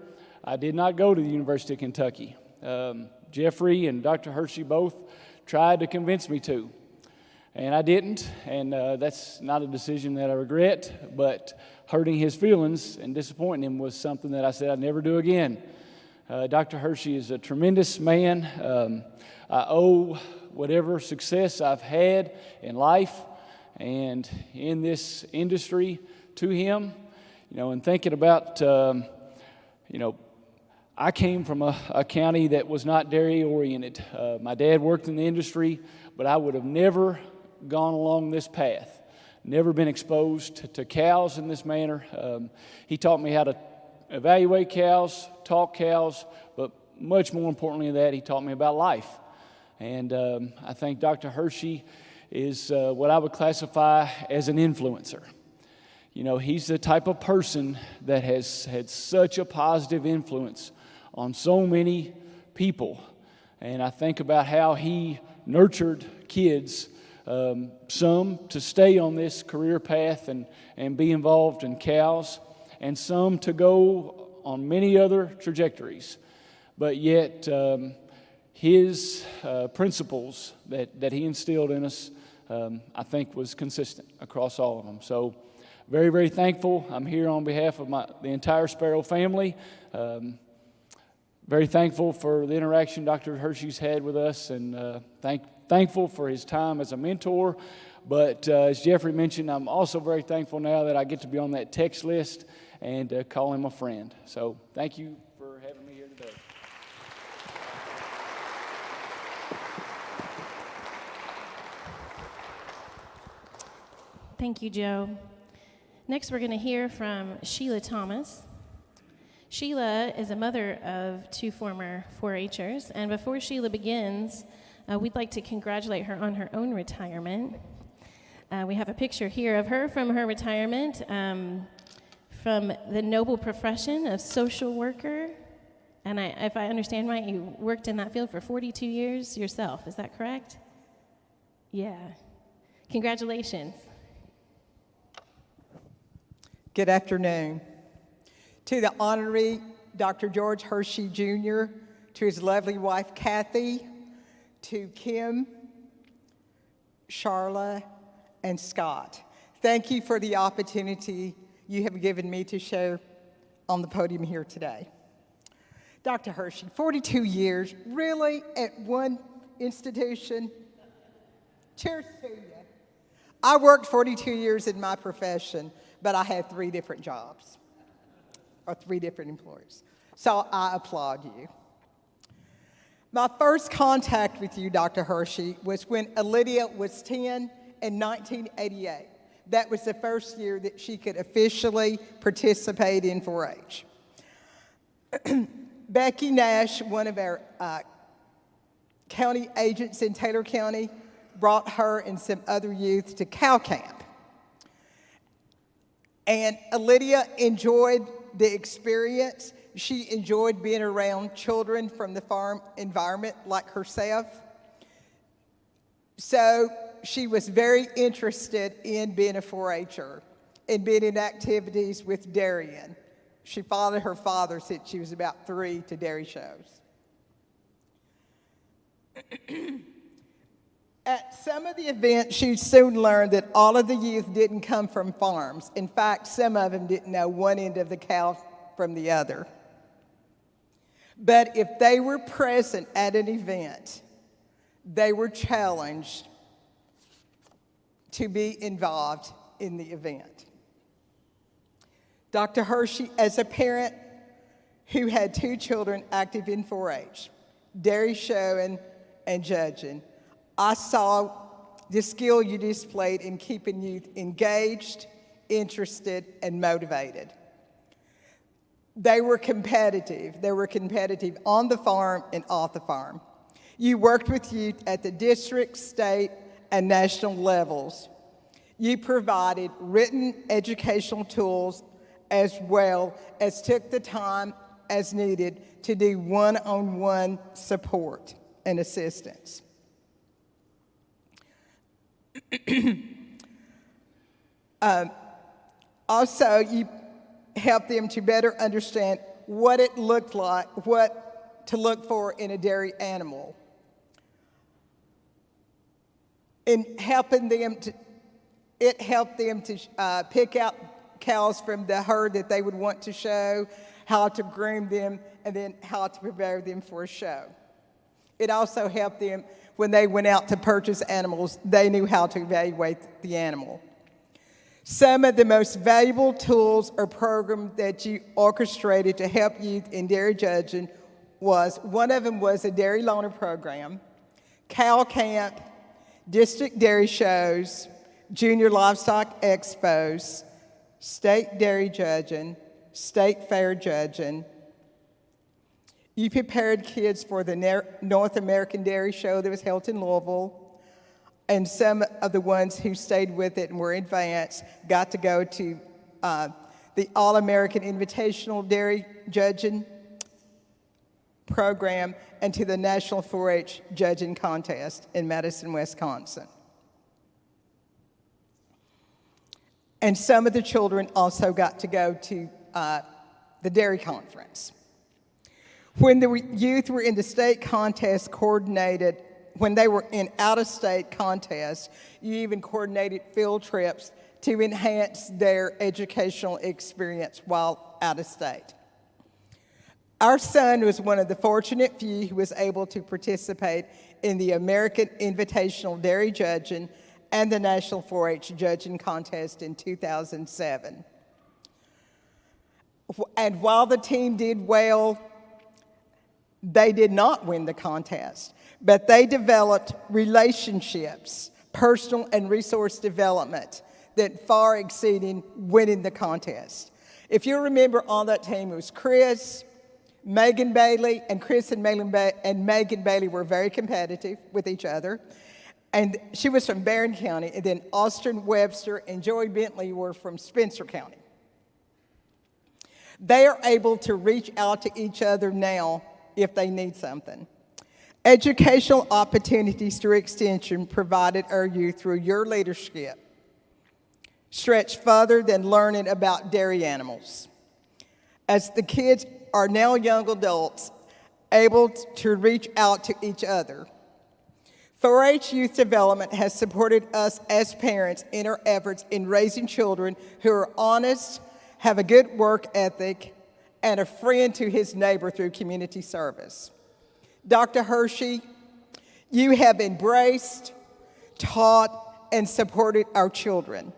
I did not go to the University of Kentucky. Jeffrey and Dr. Heersche both tried to convince me to, and I didn't, and that's not a decision that I regret, but hurting his feelings and disappointing him was something that I said I'd never do again. Dr. Heersche is a tremendous man. I owe whatever success I've had in life and in this industry to him. And thinking about, I came from a county that was not dairy-oriented. My dad worked in the industry, but I would have never gone along this path, never been exposed to cows in this manner. He taught me how to evaluate cows, talk cows, but much more importantly than that, he taught me about life. And I think Dr. Heersche is what I would classify as an influencer. He's the type of person that has had such a positive influence on so many people. And I think about how he nurtured kids, some to stay on this career path and be involved in cows, and some to go on many other trajectories. But yet, his principles that he instilled in us, I think was consistent across all of them. So very, very thankful. I'm here on behalf of the entire Sparrow family. Very thankful for the interaction Dr. Heersche's had with us, and thankful for his time as a mentor. But as Jeffrey mentioned, I'm also very thankful now that I get to be on that text list and call him a friend. So thank you for having me here today. Thank you, Joe. Next, we're going to hear from Sheila Thomas. Sheila is a mother of 2 former 4-H'ers, and before Sheila begins, we'd like to congratulate her on her own retirement. We have a picture here of her from her retirement from the noble profession of social worker. And if I understand right, you worked in that field for 42 years yourself. Is that correct? Yeah. Congratulations. Good afternoon. To the honoree Dr. George Heersche Jr., to his lovely wife Kathy, to Kim, Charla, and Scott. Thank you for the opportunity you have given me to share on the podium here today. Dr. Heersche, 42 years, really, at one institution? Cheers to you. I worked 42 years in my profession, but I had 3 different jobs, or 3 different employers. So I applaud you. My first contact with you, Dr. Heersche, was when Lydia was 10 in 1988. That was the first year that she could officially participate in 4-H. Becky Nash, one of our county agents in Taylor County, brought her and some other youth to cow camp. And Lydia enjoyed the experience. She enjoyed being around children from the farm environment like herself. So she was very interested in being a 4-H'er and being in activities with dairying. She followed her father since she was about 3 to dairy shows. At some of the events, she soon learned that all of the youth didn't come from farms. In fact, some of them didn't know one end of the cow from the other. But if they were present at an event, they were challenged to be involved in the event. Dr. Heersche, as a parent who had 2 children active in 4-H, dairy showing and judging. I saw the skill you displayed in keeping youth engaged, interested, and motivated. They were competitive. They were competitive on the farm and off the farm. You worked with youth at the district, state, and national levels. You provided written educational tools as well as took the time as needed to do one-on-one support and assistance. Also, you helped them to better understand what it looked like, what to look for in a dairy animal. In helping them to, it helped them to pick out cows from the herd that they would want to show, how to groom them, and then how to prepare them for a show. It also helped them when they went out to purchase animals, they knew how to evaluate the animal. Some of the most valuable tools or programs that you orchestrated to help youth in dairy judging one of them was a dairy loaner program, cow camp, district dairy shows, junior livestock expos, state dairy judging, state fair judging. You prepared kids for the North American Dairy Show that was held in Louisville, and some of the ones who stayed with it and were advanced got to go to the All-American Invitational Dairy Judging Program and to the National 4-H Judging Contest in Madison, Wisconsin. And some of the children also got to go to the dairy conference. When the youth were in the state contest coordinated, when they were in out-of-state contests, you even coordinated field trips to enhance their educational experience while out of state. Our son was one of the fortunate few who was able to participate in the American Invitational Dairy Judging and the National 4-H Judging Contest in 2007. And while the team did well, they did not win the contest, but they developed relationships, personal and resource development that far exceeded winning the contest. If you remember on that team, it was Chris, Megan Bailey, and Chris and Megan Bailey were very competitive with each other. And she was from Barron County, and then Austin Webster and Joey Bentley were from Spencer County. They are able to reach out to each other now if they need something. Educational opportunities through Extension provided our youth through your leadership stretch further than learning about dairy animals. As the kids are now young adults, able to reach out to each other. 4-H Youth Development has supported us as parents in our efforts in raising children who are honest, have a good work ethic, and a friend to his neighbor through community service. Dr. Heersche, you have embraced, taught, and supported our children,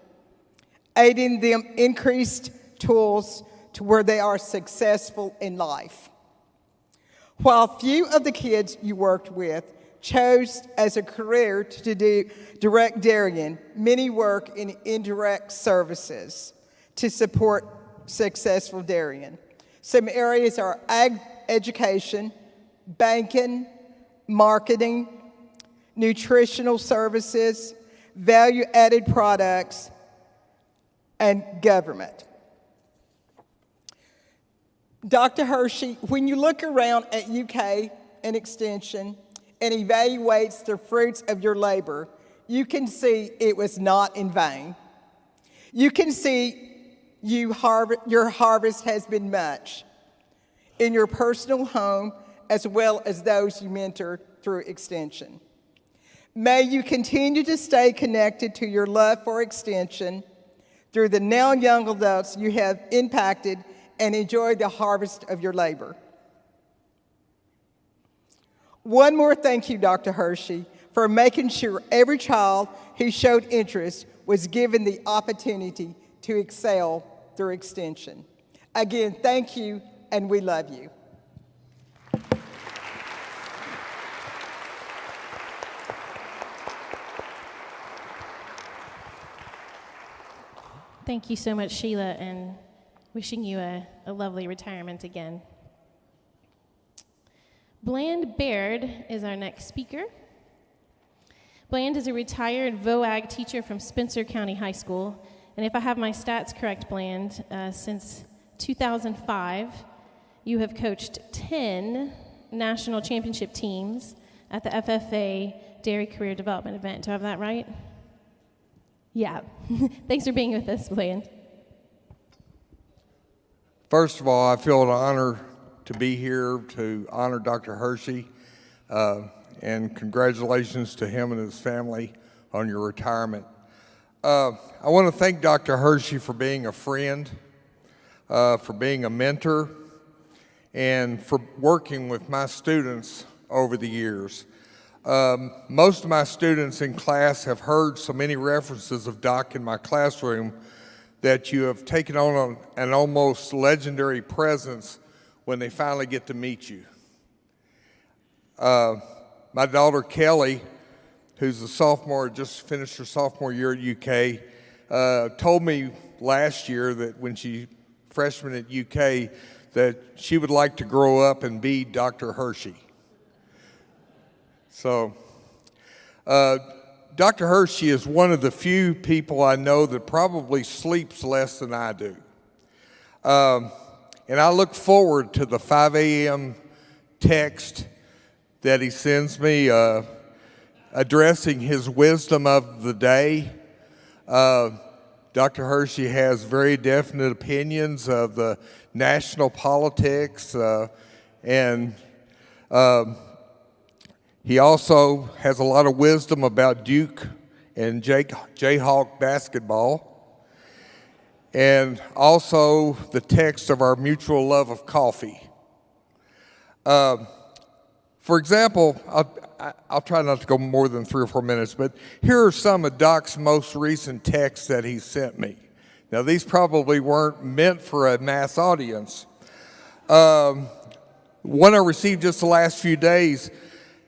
aiding them increased tools to where they are successful in life. While few of the kids you worked with chose as a career to do direct dairying, many work in indirect services to support successful dairying. Some areas are ag education, banking, marketing, nutritional services, value-added products, and government. Dr. Heersche, when you look around at UK and Extension and evaluates the fruits of your labor, you can see it was not in vain. You can see your harvest has been much in your personal home as well as those you mentor through Extension. May you continue to stay connected to your love for Extension through the now young adults you have impacted and enjoy the harvest of your labor. One more thank you, Dr. Heersche, for making sure every child who showed interest was given the opportunity to excel through Extension. Again, thank you and we love you. Thank you so much, Sheila, and wishing you a lovely retirement again. Bland Baird is our next speaker. Bland is a retired VOAG teacher from Spencer County High School. And if I have my stats correct, Bland, since 2005, you have coached 10 national championship teams at the FFA Dairy Career Development event. Do I have that right? Yeah. Thanks for being with us, Bland. First of all, I feel an honor to be here to honor Dr. Heersche, and congratulations to him and his family on your retirement. I want to thank Dr. Heersche for being a friend, for being a mentor, and for working with my students over the years. Most of my students in class have heard so many references of Doc in my classroom that you have taken on an almost legendary presence when they finally get to meet you. My daughter Kelly, who's a sophomore, just finished her sophomore year at UK, told me last year that when she freshman at UK that she would like to grow up and be Dr. Heersche. So, Dr. Heersche is one of the few people I know that probably sleeps less than I do. And I look forward to the 5 a.m. text that he sends me addressing his wisdom of the day. Dr. Heersche has very definite opinions of the national politics, and he also has a lot of wisdom about Duke and Jayhawk basketball, and also the text of our mutual love of coffee. For example, I'll try not to go more than 3 or 4 minutes, but here are some of Doc's most recent texts that he sent me. Now, these probably weren't meant for a mass audience. One I received just the last few days: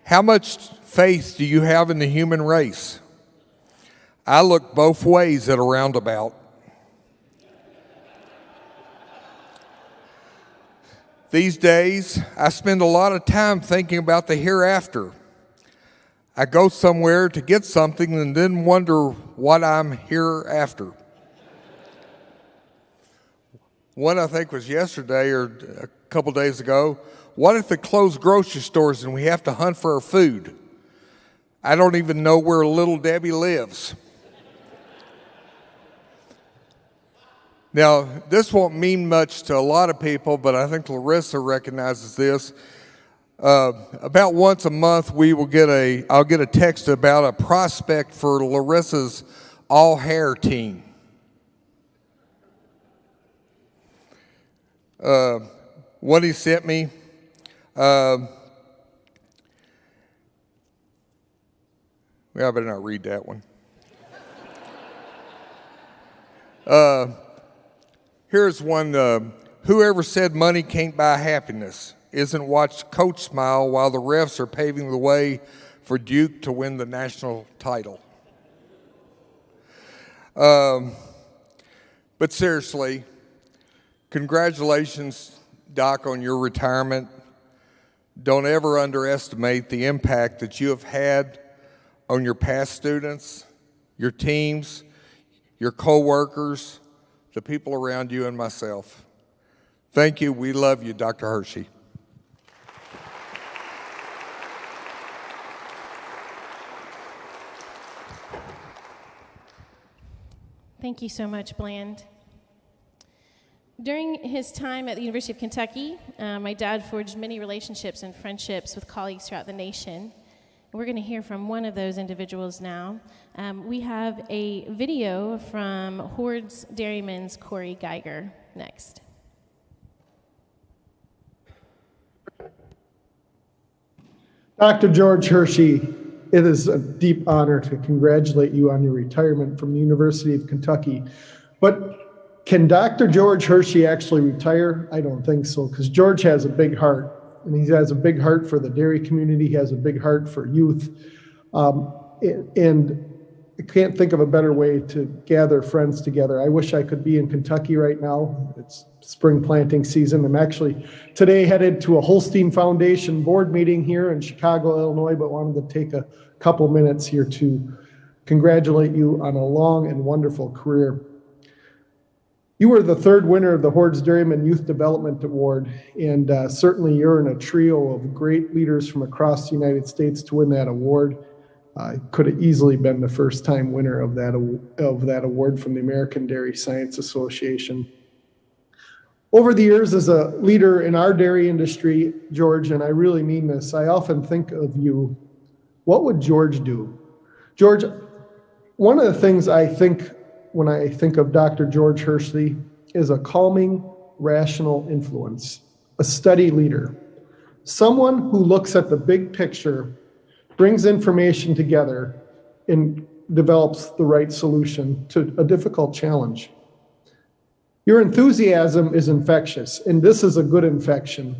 how much faith do you have in the human race? I look both ways at a roundabout. These days, I spend a lot of time thinking about the hereafter. I go somewhere to get something and then wonder what I'm here after. One I think was yesterday or a couple days ago: what if they close grocery stores and we have to hunt for our food? I don't even know where Little Debbie lives. Now, this won't mean much to a lot of people, but I think Larissa recognizes this. About once a month, I'll get a text about a prospect for Larissa's all-hair team. What he sent me, well, I better not read that one. Here's one. Whoever said money can't buy happiness isn't watched Coach smile while the refs are paving the way for Duke to win the national title. But seriously, congratulations, Doc, on your retirement. Don't ever underestimate the impact that you have had on your past students, your teams, your co-workers, the people around you, and myself. Thank you. We love you, Dr. Heersche. Thank you so much, Bland. During his time at the University of Kentucky, my dad forged many relationships and friendships with colleagues throughout the nation. We're going to hear from one of those individuals now. We have a video from Horde's Dairyman's Corey Geiger next. Dr. George Heersche, it is a deep honor to congratulate you on your retirement from the University of Kentucky. But Can Dr. George Heersche actually retire? I don't think so, because George has a big heart. And he has a big heart for the dairy community. He has a big heart for youth. And I can't think of a better way to gather friends together. I wish I could be in Kentucky right now. It's spring planting season. I'm actually today headed to a Holstein Foundation board meeting here in Chicago, Illinois, but wanted to take a couple minutes here to congratulate you on a long and wonderful career. You were the third winner of the Hoard's Dairyman Youth Development Award, and certainly you're in a trio of great leaders from across the United States to win that award. Could have easily been the first-time winner of that award from the American Dairy Science Association. Over the years as a leader in our dairy industry, George, and I really mean this, I often think of you, what would George do? George, one of the things I think when I think of Dr. George Heersche is a calming, rational influence, a steady leader, someone who looks at the big picture, brings information together, and develops the right solution to a difficult challenge. Your enthusiasm is infectious, and this is a good infection.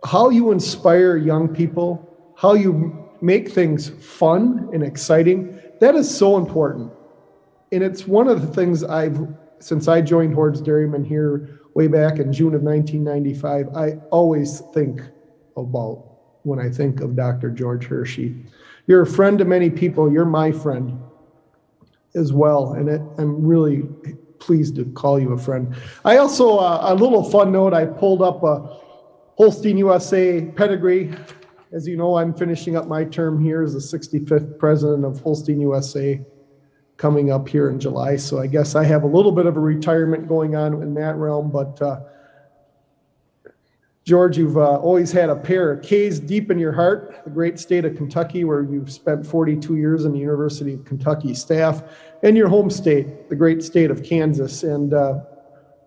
How you inspire young people, how you make things fun and exciting, that is so important. And it's one of the things since I joined Hoard's Dairyman here way back in June of 1995, I always think about when I think of Dr. George Heersche. You're a friend to many people. You're my friend as well. And I'm really pleased to call you a friend. I also, a little fun note, I pulled up a Holstein USA pedigree. As you know, I'm finishing up my term here as the 65th president of Holstein USA, coming up here in July. So I guess I have a little bit of a retirement going on in that realm, but George, you've always had a pair of K's deep in your heart, the great state of Kentucky, where you've spent 42 years in the University of Kentucky staff, and your home state, the great state of Kansas. And the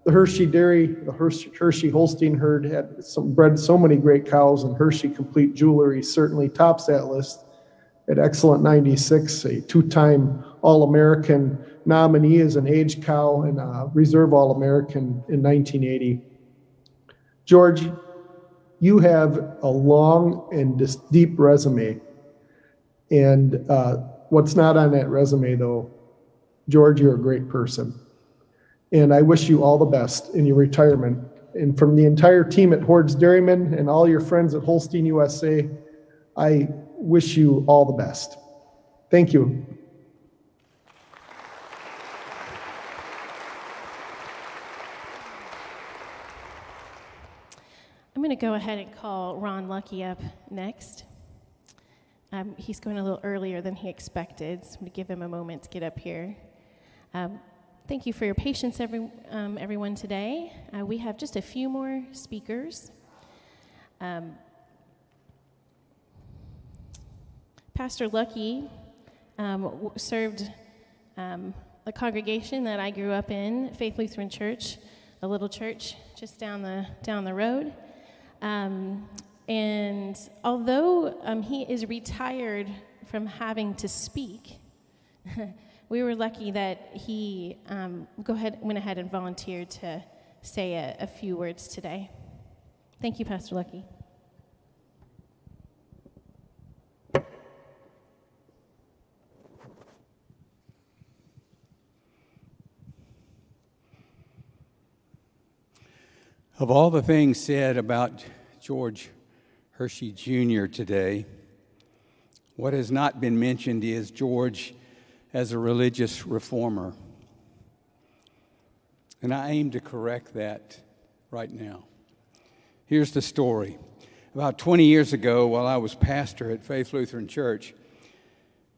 Heersche Dairy, the Heersche Holstein herd had bred so many great cows, and Heersche Complete Jewelry certainly tops that list at Excellent 96, a two-time All-American nominee as an aged cow and a Reserve All-American in 1980. George, you have a long and deep resume. And what's not on that resume, though, George, you're a great person. And I wish you all the best in your retirement. And from the entire team at Hoard's Dairyman and all your friends at Holstein USA, I wish you all the best. Thank you. I'm going to go ahead and call Ron Lucky up next. He's going a little earlier than he expected, so I'm going to give him a moment to get up here. Thank you for your patience, everyone, today. We have just a few more speakers. Pastor Lucky served the congregation that I grew up in, Faith Lutheran Church, a little church just down the road. And although he is retired from having to speak, we were lucky that he went ahead and volunteered to say a few words today. Thank you, Pastor Lucky. Of all the things said about George Heersche Jr. today, what has not been mentioned is George as a religious reformer. And I aim to correct that right now. Here's the story. About 20 years ago, while I was pastor at Faith Lutheran Church,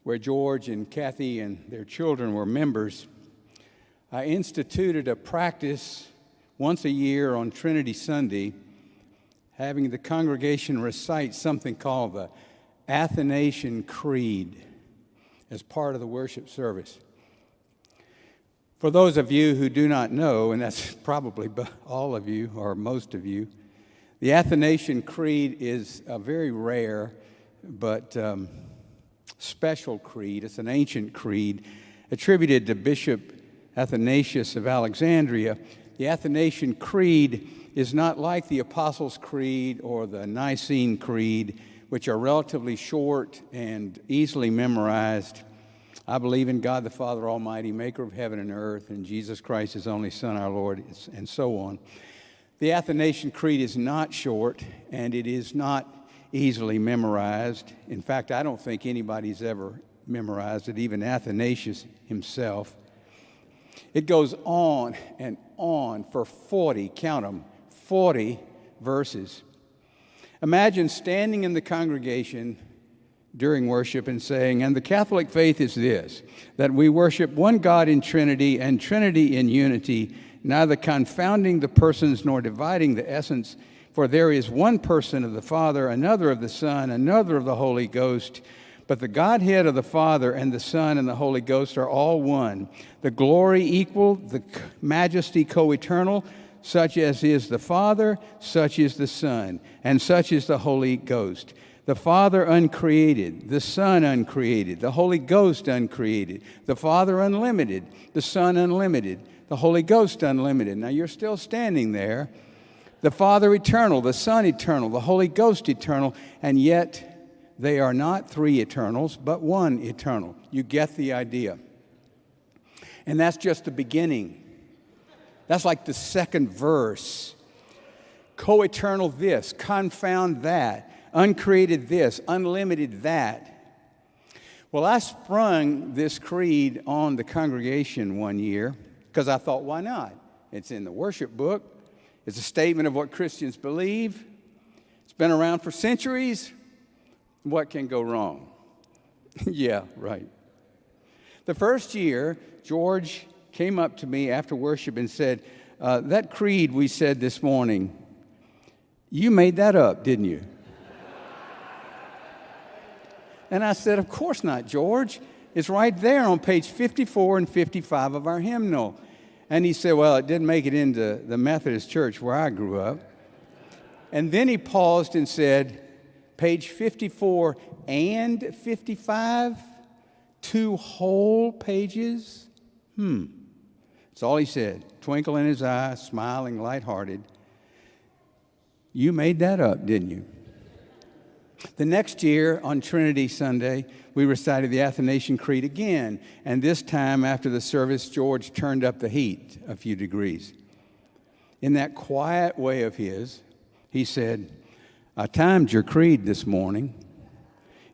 where George and Kathy and their children were members, I instituted a practice once a year on Trinity Sunday, having the congregation recite something called the Athanasian Creed as part of the worship service. For those of you who do not know, and that's probably all of you or most of you, the Athanasian Creed is a very rare but special creed. It's an ancient creed attributed to Bishop Athanasius of Alexandria. The Athanasian Creed is not like the Apostles' Creed or the Nicene Creed, which are relatively short and easily memorized. I believe in God the Father Almighty, maker of heaven and earth, and Jesus Christ, his only Son, our Lord, and so on. The Athanasian Creed is not short, and it is not easily memorized. In fact, I don't think anybody's ever memorized it, even Athanasius himself. It goes on and on for 40, count them, 40 verses. Imagine standing in the congregation during worship and saying, and the Catholic faith is this, that we worship one God in Trinity and Trinity in unity, neither confounding the persons nor dividing the essence, for there is one person of the Father, another of the Son, another of the Holy Ghost, but the Godhead of the Father and the Son and the Holy Ghost are all one. The glory equal, the majesty co-eternal, such as is the Father, such is the Son, and such is the Holy Ghost. The Father uncreated, the Son uncreated, the Holy Ghost uncreated, the Father unlimited, the Son unlimited, the Holy Ghost unlimited. Now you're still standing there. The Father eternal, the Son eternal, the Holy Ghost eternal, and yet they are not three eternals, but one eternal. You get the idea. And that's just the beginning. That's like the second verse. Co-eternal this, confound that, uncreated this, unlimited that. Well, I sprung this creed on the congregation one year because I thought, why not? It's in the worship book. It's a statement of what Christians believe. It's been around for centuries. What can go wrong? Yeah, right. The first year, George came up to me after worship and said, that creed we said this morning, you made that up, didn't you? And I said, of course not, George. It's right there on page 54 and 55 of our hymnal. And he said, well, it didn't make it into the Methodist church where I grew up. And then he paused and said, page 54 and 55, 2 whole pages? That's all he said, twinkle in his eye, smiling, lighthearted. You made that up, didn't you? The next year, on Trinity Sunday, we recited the Athanasian Creed again, and this time after the service, George turned up the heat a few degrees. In that quiet way of his, he said, I timed your creed this morning.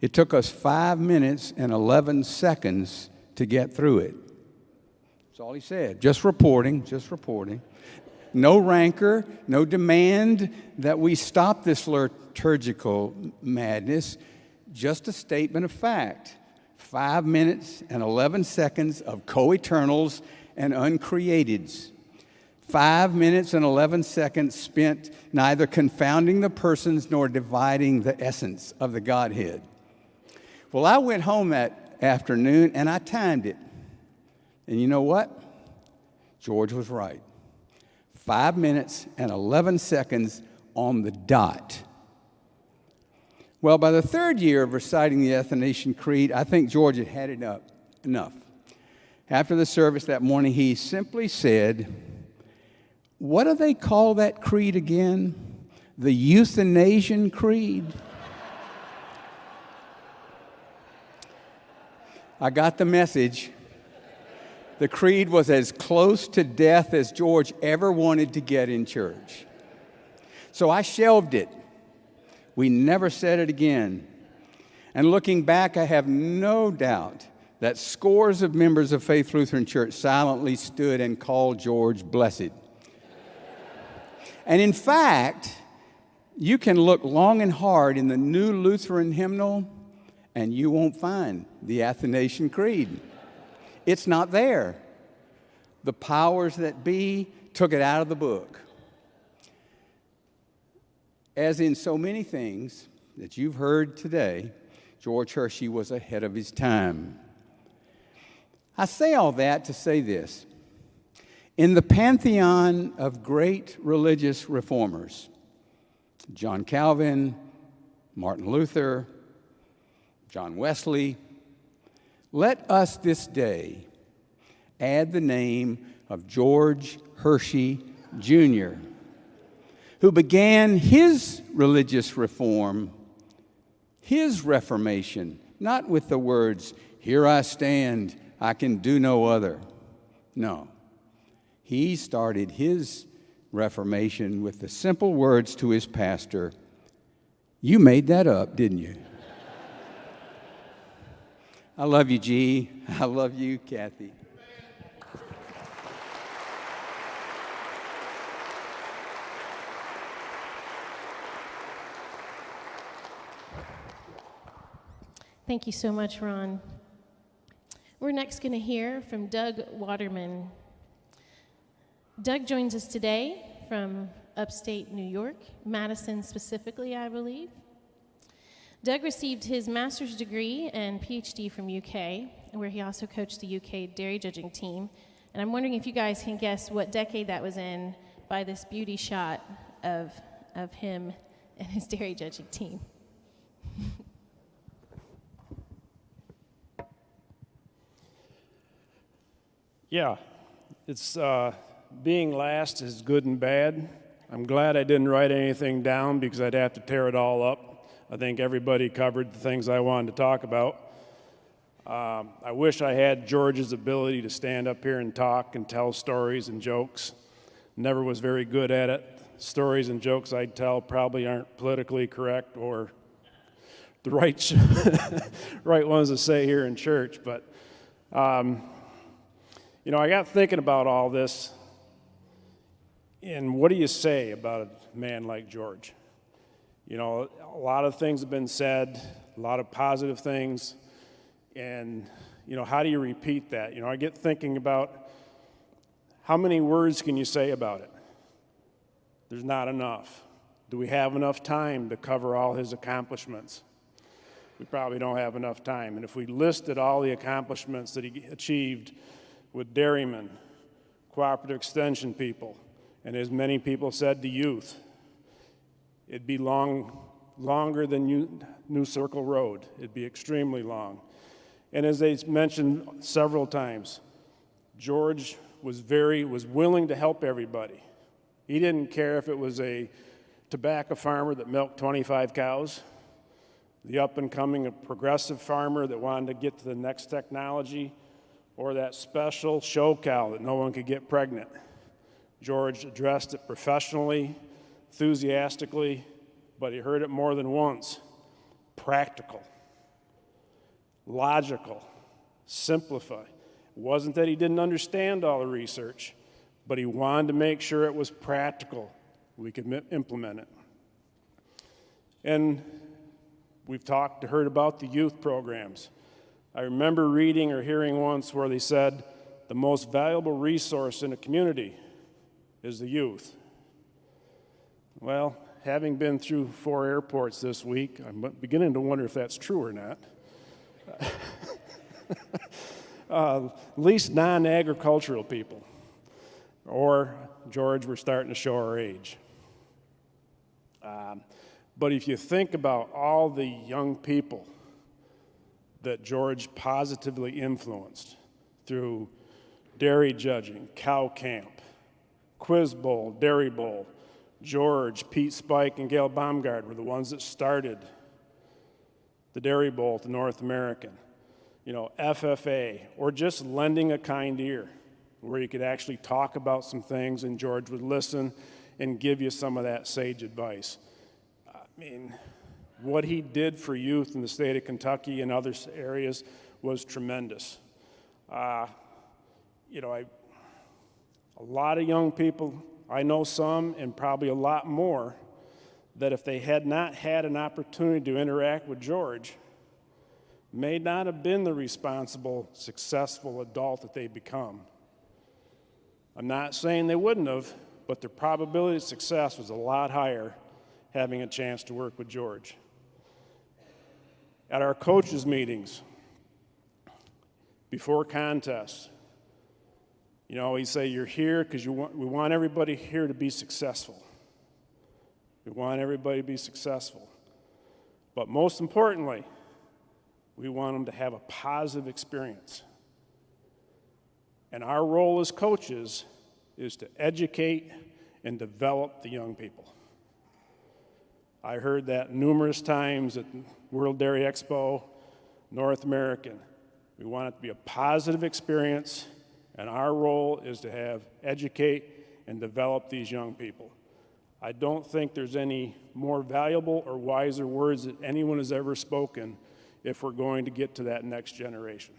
It took us 5 minutes and 11 seconds to get through it. That's all he said. Just reporting. No rancor, no demand that we stop this liturgical madness, just a statement of fact. 5 minutes and 11 seconds of co-eternals and uncreateds. 5 minutes and 11 seconds spent neither confounding the persons nor dividing the essence of the Godhead. Well, I went home that afternoon and I timed it. And you know what? George was right. 5 minutes and 11 seconds on the dot. Well, by the third year of reciting the Athanasian Creed, I think George had had enough. After the service that morning, he simply said, what do they call that creed again? The Euthanasian Creed? I got the message. The creed was as close to death as George ever wanted to get in church. So I shelved it. We never said it again. And looking back, I have no doubt that scores of members of Faith Lutheran Church silently stood and called George blessed. And in fact, you can look long and hard in the New Lutheran Hymnal, and you won't find the Athanasian Creed. It's not there. The powers that be took it out of the book. As in so many things that you've heard today, George Heersche was ahead of his time. I say all that to say this. In the pantheon of great religious reformers, John Calvin, Martin Luther, John Wesley, let us this day Add the name of George Heersche Jr., who began his religious reform, his reformation, not with the words, "Here I stand, I can do no other." No. He started his reformation with the simple words to his pastor, "You made that up, didn't you?" I love you, G. I love you, Kathy. Thank you so much, Ron. We're next going to hear from Doug Waterman. Doug joins us today from upstate New York, Madison specifically, I believe. Doug received his master's degree and PhD from UK, where he also coached the UK dairy judging team. And I'm wondering if you guys can guess what decade that was in by this beauty shot of him and his dairy judging team. Yeah, it's being last is good and bad. I'm glad I didn't write anything down because I'd have to tear it all up. I think everybody covered the things I wanted to talk about. I wish I had George's ability to stand up here and talk and tell stories and jokes. Never was very good at it. Stories and jokes I tell probably aren't politically correct or the right, right ones to say here in church, but you know, I got thinking about all this, and what do you say about a man like George? You know, a lot of things have been said, a lot of positive things, and, you know, how do you repeat that? You know, I get thinking about how many words can you say about it? There's not enough. Do we have enough time to cover all his accomplishments? We probably don't have enough time, and if we listed all the accomplishments that he achieved with dairymen, cooperative extension people, and as many people said, the youth, it'd be longer than New Circle Road. It'd be extremely long. And as they mentioned several times, George was willing to help everybody. He didn't care if it was a tobacco farmer that milked 25 cows, the up-and-coming progressive farmer that wanted to get to the next technology, or that special show cow that no one could get pregnant. George addressed it professionally, enthusiastically, but he heard it more than once. Practical, logical, simplify. It wasn't that he didn't understand all the research, but he wanted to make sure it was practical, we could implement it. And we've heard about the youth programs. I remember reading or hearing once where they said the most valuable resource in a community is the youth. Well, having been through 4 airports this week, I'm beginning to wonder if that's true or not. At least non-agricultural people. Or, George, we're starting to show our age. But if you think about all the young people that George positively influenced through dairy judging, cow camp, quiz bowl, dairy bowl, George, Pete Spike, and Gail Baumgard were the ones that started the dairy bowl to North American. You know, FFA, or just lending a kind ear, where you could actually talk about some things and George would listen and give you some of that sage advice. I mean, what he did for youth in the state of Kentucky and other areas was tremendous. You know, a lot of young people, I know some and probably a lot more, that if they had not had an opportunity to interact with George, may not have been the responsible, successful adult that they become. I'm not saying they wouldn't have, but their probability of success was a lot higher having a chance to work with George. At our coaches' meetings, before contests, you know, we say you're here because we want everybody here to be successful. We want everybody to be successful. But most importantly, we want them to have a positive experience. And our role as coaches is to educate and develop the young people. I heard that numerous times at World Dairy Expo, North American. We want it to be a positive experience, and our role is to educate and develop these young people. I don't think there's any more valuable or wiser words that anyone has ever spoken if we're going to get to that next generation.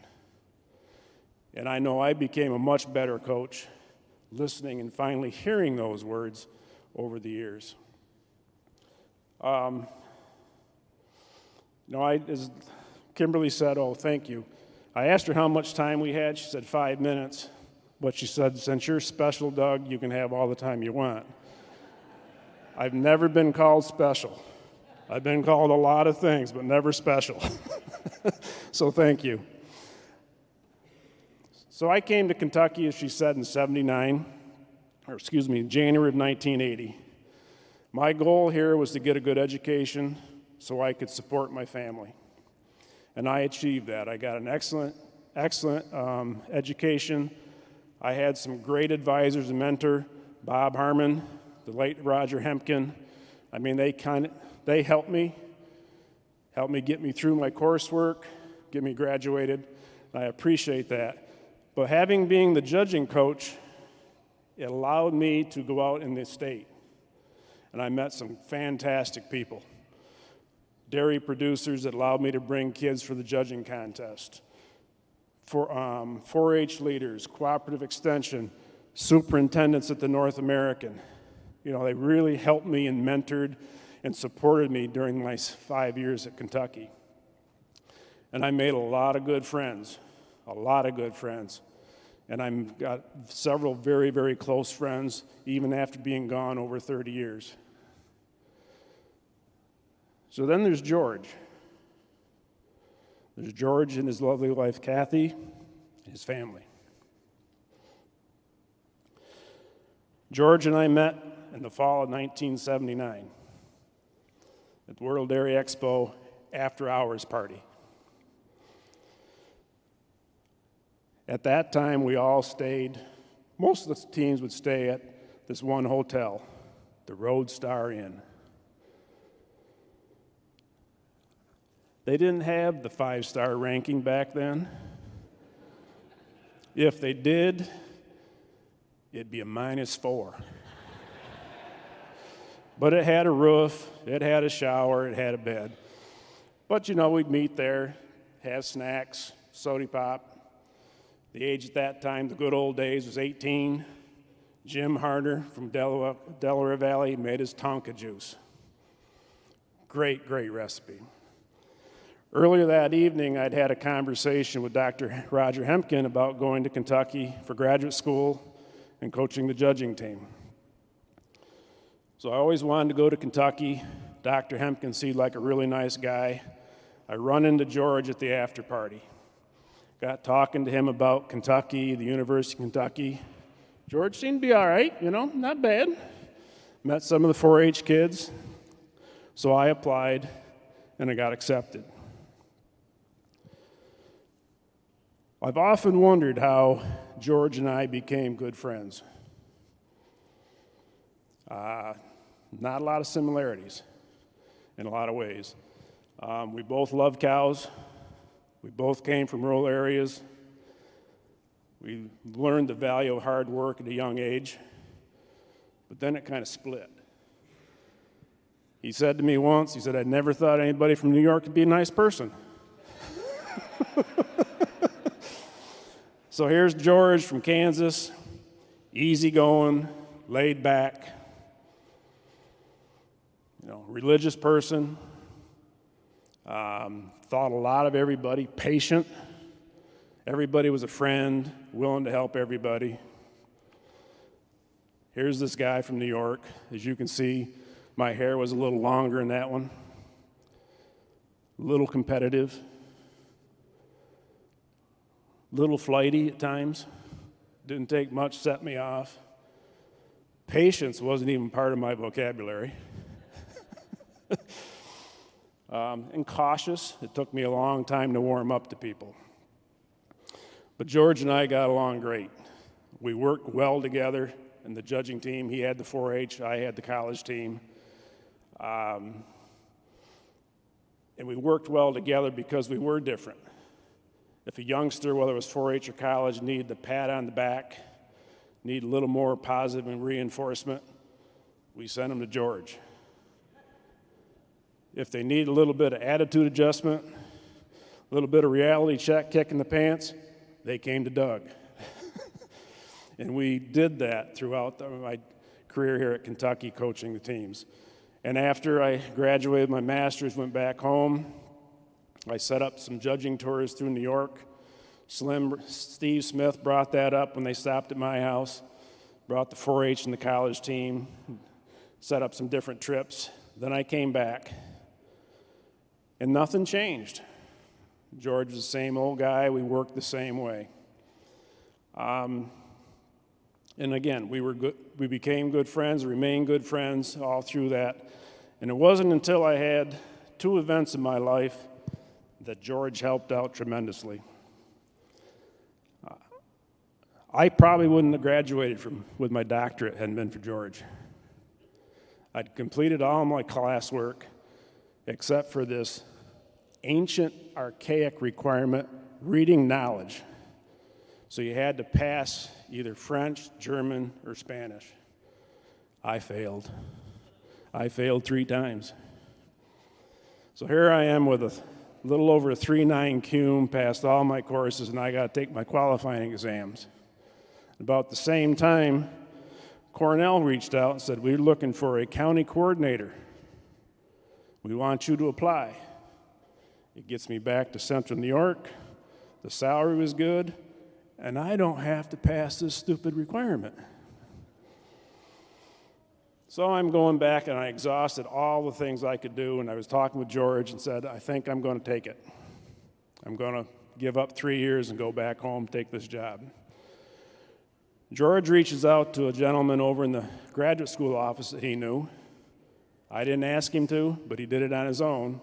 And I know I became a much better coach listening and finally hearing those words over the years. As Kimberly said, oh, thank you. I asked her how much time we had. She said 5 minutes. But she said, since you're special, Doug, you can have all the time you want. I've never been called special. I've been called a lot of things, but never special. So thank you. So I came to Kentucky, as she said, in January of 1980. My goal here was to get a good education so I could support my family. And I achieved that. I got an excellent education. I had some great advisors and mentor, Bob Harmon, the late Roger Hempkin. I mean, they helped me get me through my coursework, get me graduated. I appreciate that. But being the judging coach, it allowed me to go out in the state. And I met some fantastic people. Dairy producers that allowed me to bring kids for the judging contest. 4-H leaders, cooperative extension, superintendents at the North American. You know, they really helped me and mentored and supported me during my 5 years at Kentucky. And I made a lot of good friends. And I've got several very, very close friends, even after being gone over 30 years. So then there's George. There's George and his lovely wife, Kathy, and his family. George and I met in the fall of 1979 at the World Dairy Expo after-hours party. At that time, we all stayed, most of the teams would stay at this one hotel, the Road Star Inn. They didn't have the 5-star ranking back then. If they did, it'd be a -4. But it had a roof, it had a shower, it had a bed. But you know, we'd meet there, have snacks, soda pop. The age at that time, the good old days, was 18. Jim Harder from Delaware Valley made his Tonka juice. Great, great recipe. Earlier that evening, I'd had a conversation with Dr. Roger Hempkin about going to Kentucky for graduate school and coaching the judging team. So I always wanted to go to Kentucky. Dr. Hempkin seemed like a really nice guy. I run into George at the after party. Got talking to him about Kentucky, the University of Kentucky. George seemed to be all right, you know, not bad. Met some of the 4-H kids. So I applied, and I got accepted. I've often wondered how George and I became good friends. Not a lot of similarities in a lot of ways. We both love cows. We both came from rural areas. We learned the value of hard work at a young age, but then it kind of split. He said to me once, he said, I never thought anybody from New York could be a nice person. So here's George from Kansas, easygoing, laid back, you know, religious person, thought a lot of everybody, patient. Everybody was a friend, willing to help everybody. Here's this guy from New York. As you can see, my hair was a little longer in that one, a little competitive. Little flighty at times, didn't take much, set me off. Patience wasn't even part of my vocabulary. And cautious, it took me a long time to warm up to people. But George and I got along great. We worked well together in the judging team. He had the 4-H, I had the college team. And we worked well together because we were different. If a youngster, whether it was 4-H or college, needed the pat on the back, needed a little more positive and reinforcement, we sent them to George. If they need a little bit of attitude adjustment, a little bit of reality check, kick in the pants, they came to Doug. And we did that throughout my career here at Kentucky, coaching the teams. And after I graduated my master's, went back home, I set up some judging tours through New York. Steve Smith brought that up when they stopped at my house, brought the 4-H and the college team, set up some different trips. Then I came back, and nothing changed. George was the same old guy. We worked the same way. And again, we became good friends, remained good friends all through that. And it wasn't until I had 2 events in my life that George helped out tremendously. I probably wouldn't have graduated with my doctorate hadn't been for George. I'd completed all my classwork except for this ancient, archaic requirement, reading knowledge. So you had to pass either French, German, or Spanish. I failed. I failed 3 times. So here I am with a little over a 3.9 cum, passed all my courses, and I got to take my qualifying exams. About the same time, Cornell reached out and said, we're looking for a county coordinator. We want you to apply. It gets me back to Central New York. The salary was good, and I don't have to pass this stupid requirement. So I'm going back, and I exhausted all the things I could do, and I was talking with George and said, I think I'm going to take it. I'm going to give up 3 years and go back home, take this job. George reaches out to a gentleman over in the graduate school office that he knew. I didn't ask him to, but he did it on his own,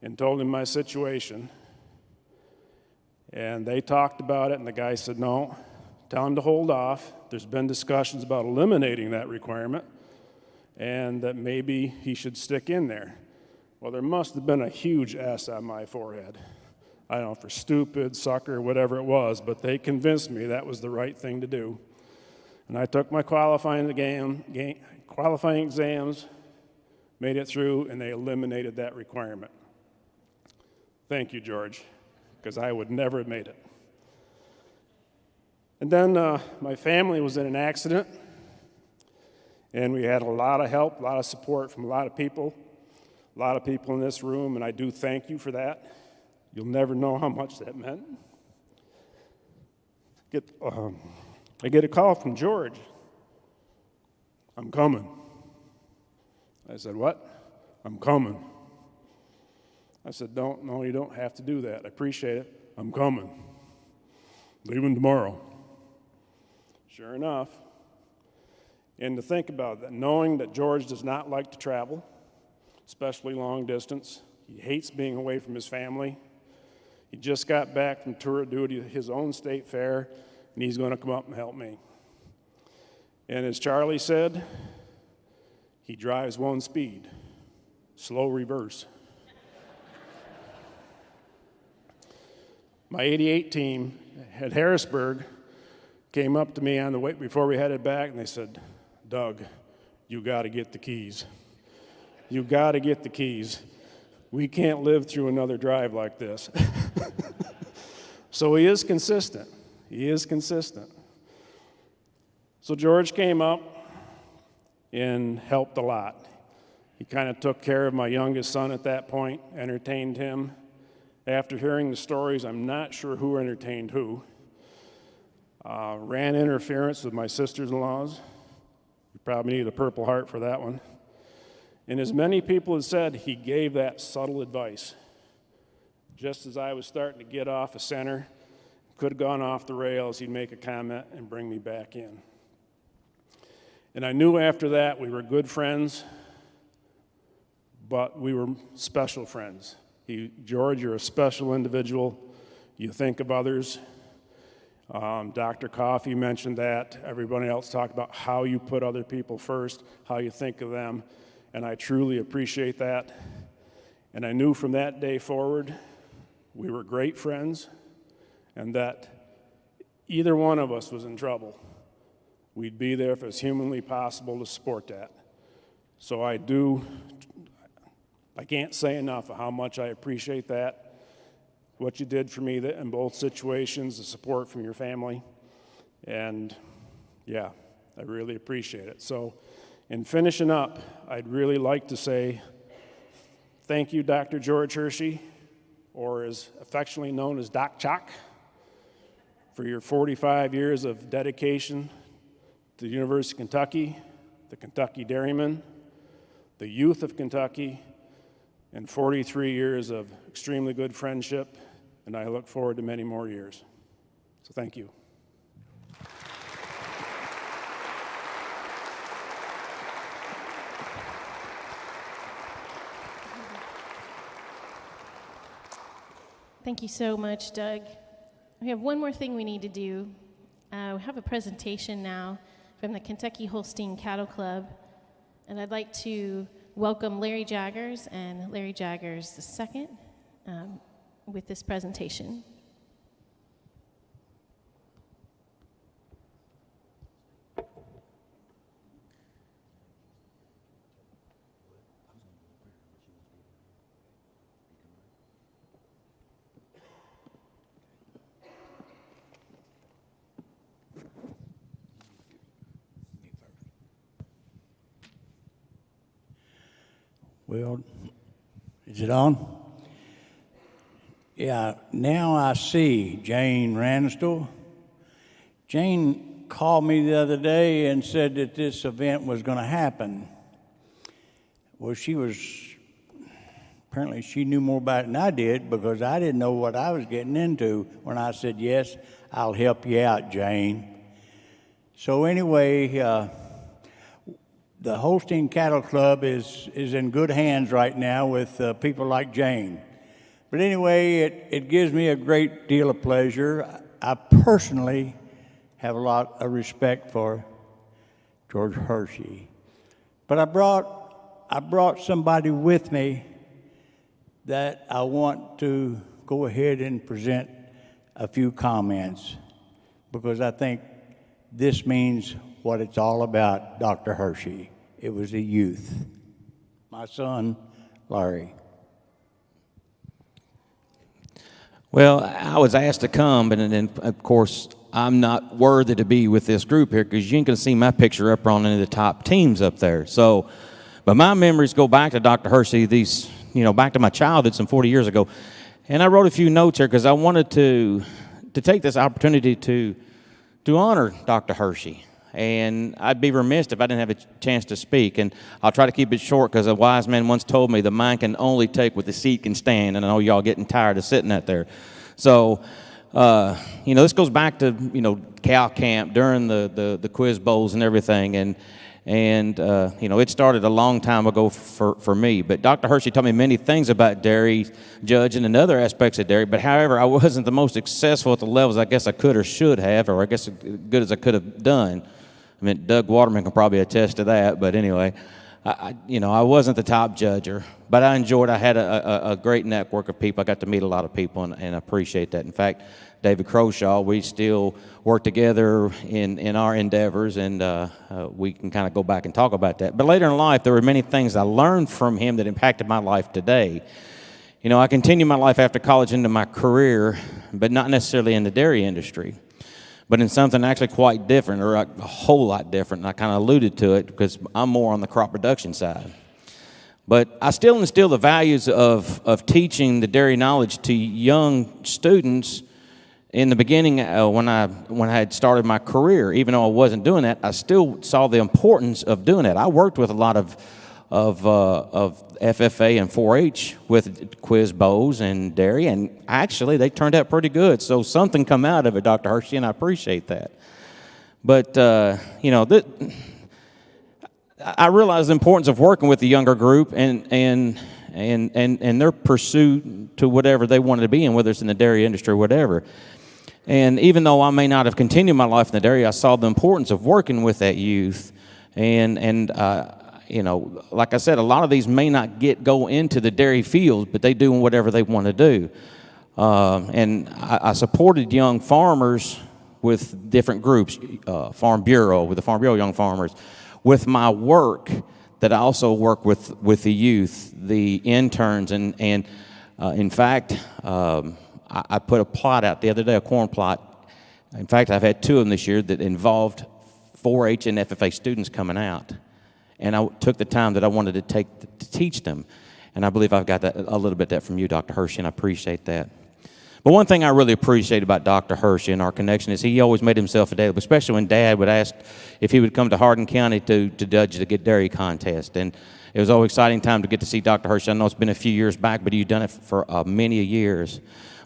and told him my situation. And they talked about it, and the guy said, no, tell him to hold off. There's been discussions about eliminating that requirement, and that maybe he should stick in there. Well, there must have been a huge S on my forehead. I don't know, for stupid, sucker, whatever it was, but they convinced me that was the right thing to do. And I took my qualifying exams, made it through, and they eliminated that requirement. Thank you, George, because I would never have made it. And then my family was in an accident, and we had a lot of help, a lot of support from a lot of people in this room, and I do thank you for that. You'll never know how much that meant. I get a call from George. I'm coming. I said, what? I'm coming. I said, no, you don't have to do that. I appreciate it. I'm coming. Leaving tomorrow. Sure enough. And to think about that, knowing that George does not like to travel, especially long distance. He hates being away from his family. He just got back from tour of duty at his own state fair, and he's going to come up and help me. And as Charlie said, he drives 1 speed, slow reverse. My 88 team at Harrisburg came up to me on the way before we headed back, and they said, Doug, you got to get the keys. You got to get the keys. We can't live through another drive like this. So he is consistent. He is consistent. So George came up and helped a lot. He kind of took care of my youngest son at that point, entertained him. After hearing the stories, I'm not sure who entertained who. Ran interference with my sisters-in-laws. You probably need a Purple Heart for that one. And as many people have said, he gave that subtle advice. Just as I was starting to get off a center, could have gone off the rails, he'd make a comment and bring me back in. And I knew after that we were good friends, but we were special friends. George, you're a special individual. You think of others. Dr. Coffey mentioned that. Everybody else talked about how you put other people first, how you think of them, and I truly appreciate that. And I knew from that day forward we were great friends, and that either one of us was in trouble, we'd be there if it was humanly possible to support that. So I can't say enough of how much I appreciate that, what you did for me in both situations, the support from your family, and yeah, I really appreciate it. So in finishing up, I'd really like to say thank you, Dr. George Heersche, or as affectionately known as Doc Chalk, for your 45 years of dedication to the University of Kentucky, the Kentucky Dairymen, the youth of Kentucky, and 43 years of extremely good friendship, and I look forward to many more years. So thank you. Thank you so much, Doug. We have one more thing we need to do. We have a presentation now from the Kentucky Holstein Cattle Club, and I'd like to welcome Larry Jaggers and Larry Jaggers II with this presentation. Well, is it on? Yeah, now I see Jane Ransdell. Jane called me the other day and said that this event was going to happen. Well, apparently she knew more about it than I did, because I didn't know what I was getting into when I said, yes, I'll help you out, Jane. So anyway, the Holstein Cattle Club is in good hands right now with people like Jane. But anyway, it gives me a great deal of pleasure. I personally have a lot of respect for George Heersche. But I brought somebody with me that I want to go ahead and present a few comments, because I think this means what it's all about, Dr. Heersche. It was the youth. My son, Larry. Well, I was asked to come, and then, of course, I'm not worthy to be with this group here, because you ain't going to see my picture up on any of the top teams up there. So, but my memories go back to Dr. Heersche, back to my childhood some 40 years ago. And I wrote a few notes here because I wanted to take this opportunity to honor Dr. Heersche. And I'd be remiss if I didn't have a chance to speak. And I'll try to keep it short, because a wise man once told me the mind can only take what the seat can stand. And I know y'all getting tired of sitting out there. So, this goes back to, cow camp during the quiz bowls and everything. And it started a long time ago for me. But Dr. Heersche taught me many things about dairy judging and other aspects of dairy. But however, I wasn't the most successful at the levels I guess I could or should have, or I guess as good as I could have done. I mean, Doug Waterman can probably attest to that. But anyway, I wasn't the top judger. But I enjoyed. I had a great network of people. I got to meet a lot of people, and I appreciate that. In fact, David Croshaw, we still work together in our endeavors, and we can kind of go back and talk about that. But later in life, there were many things I learned from him that impacted my life today. I continued my life after college into my career, but not necessarily in the dairy industry, but in something actually quite different, or a whole lot different. And I kind of alluded to it because I'm more on the crop production side. But I still instill the values of teaching the dairy knowledge to young students. In the beginning, when I had started my career, even though I wasn't doing that, I still saw the importance of doing that. I worked with a lot of FFA and 4-H with quiz bowls and dairy, and actually they turned out pretty good. So something come out of it, Dr. Heersche, and I appreciate that. But I realize the importance of working with the younger group and their pursuit to whatever they wanted to be in, whether it's in the dairy industry or whatever. And even though I may not have continued my life in the dairy, I saw the importance of working with that youth. And you know, like I said, a lot of these may not go into the dairy fields, but they do whatever they want to do. And I supported young farmers with different groups, Farm Bureau, with the Farm Bureau Young Farmers. With my work, that I also work with the youth, the interns, and in fact, I put a plot out the other day, a corn plot. In fact, I've had 2 of them this year that involved 4-H and FFA students coming out. And I took the time that I wanted to take to teach them. And I believe I've got that, a little bit of that from you, Dr. Heersche, and I appreciate that. But one thing I really appreciate about Dr. Heersche and our connection is he always made himself available, especially when Dad would ask if he would come to Hardin County to judge the Good Dairy Contest. And it was always an exciting time to get to see Dr. Heersche. I know it's been a few years back, but you've done it for many years.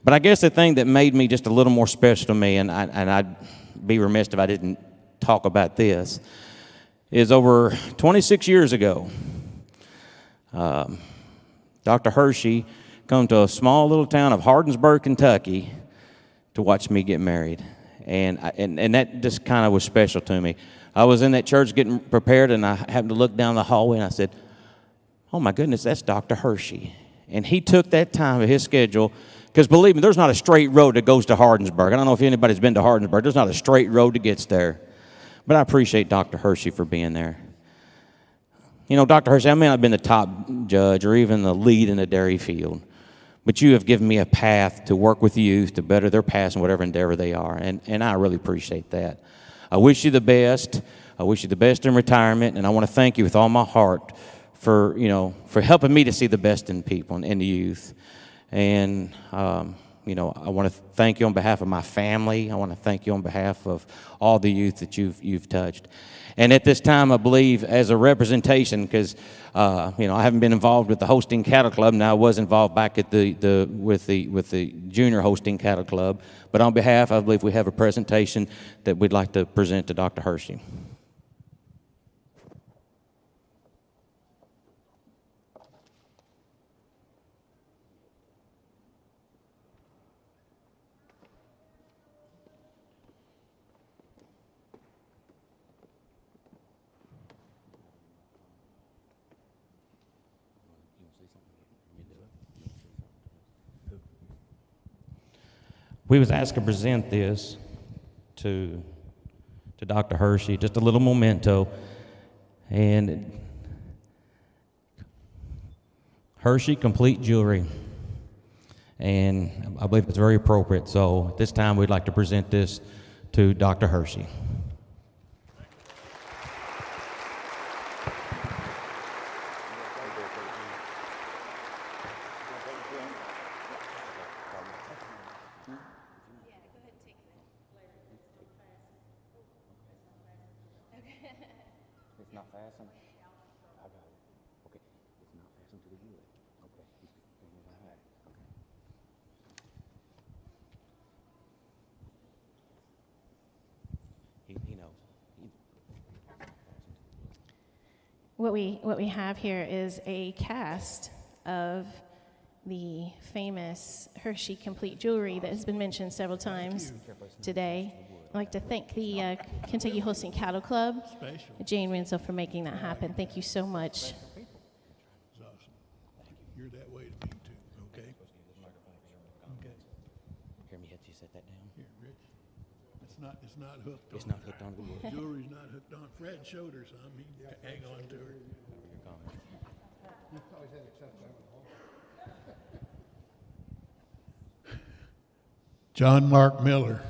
But I guess the thing that made me just a little more special to me, and I'd be remiss if I didn't talk about this, is over 26 years ago, Dr. Heersche come to a small little town of Hardinsburg, Kentucky, to watch me get married. And that just kind of was special to me. I was in that church getting prepared, and I happened to look down the hallway, and I said, oh, my goodness, that's Dr. Heersche. And he took that time of his schedule, because believe me, there's not a straight road that goes to Hardinsburg. I don't know if anybody's been to Hardinsburg. There's not a straight road that gets there. But I appreciate Dr. Heersche for being there. You know, Dr. Heersche, I may not have been the top judge or even the lead in the dairy field, but you have given me a path to work with youth to better their past in whatever endeavor they are, and I really appreciate that. I wish you the best. I wish you the best in retirement, and I want to thank you with all my heart for helping me to see the best in people and in the youth. And you know, I want to thank you on behalf of my family. I want to thank you on behalf of all the youth that you've touched. And at this time, I believe, as a representation, because you know, I haven't been involved with the hosting cattle club. Now I was involved back at with the junior hosting cattle club. But on behalf, I believe we have a presentation that we'd like to present to Dr. Heersche. We was asked to present this to Dr. Heersche, just a little memento, and Heersche Complete Jewelry, and I believe it's very appropriate. So at this time, we'd like to present this to Dr. Heersche. What we have here is a cast of the famous Heersche Complete Jewelry that has been mentioned several times today. I'd like to thank the Kentucky Holstein Cattle Club, Jane Winslow, for making that happen. Thank you so much. It's awesome. You're that way to me too, okay? Okay. Hear me, you set that down. Here, Rich. It's not hooked on. It's not hooked on the wood. Jewelry's not hooked on. Fred showed her some. He can hang on to her. John Mark Miller,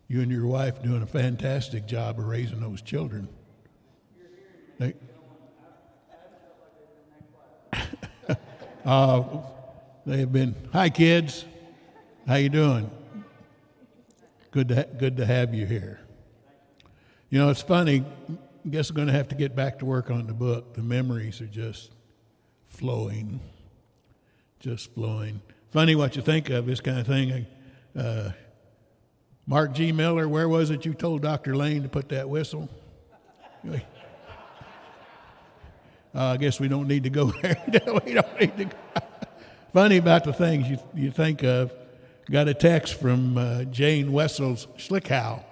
you and your wife doing a fantastic job of raising those children. They have been. Hi, kids. How you doing? Good to have you here. You know, it's funny. I guess I'm going to have to get back to work on the book. The memories are just flowing. Funny what you think of this kind of thing. Mark G. Miller, where was it you told Dr. Lane to put that whistle? I guess we don't need to go there. We don't need to go. Funny about the things you think of. got a text from Jane Wessels Schlickhow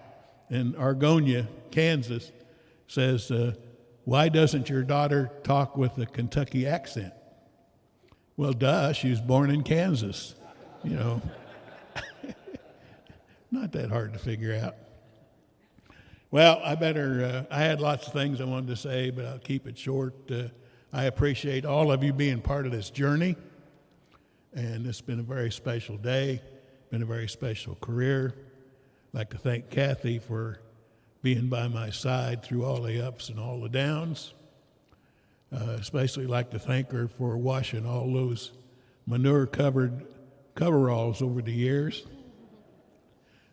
in Argonia, Kansas. Says, why doesn't your daughter talk with a Kentucky accent? Well, duh, she was born in Kansas, you know. Not that hard to figure out. Well, I had lots of things I wanted to say, but I'll keep it short. I appreciate all of you being part of this journey, and it's been a very special day, been a very special career. I'd like to thank Kathy for being by my side through all the ups and all the downs. Especially like to thank her for washing all those manure-covered coveralls over the years.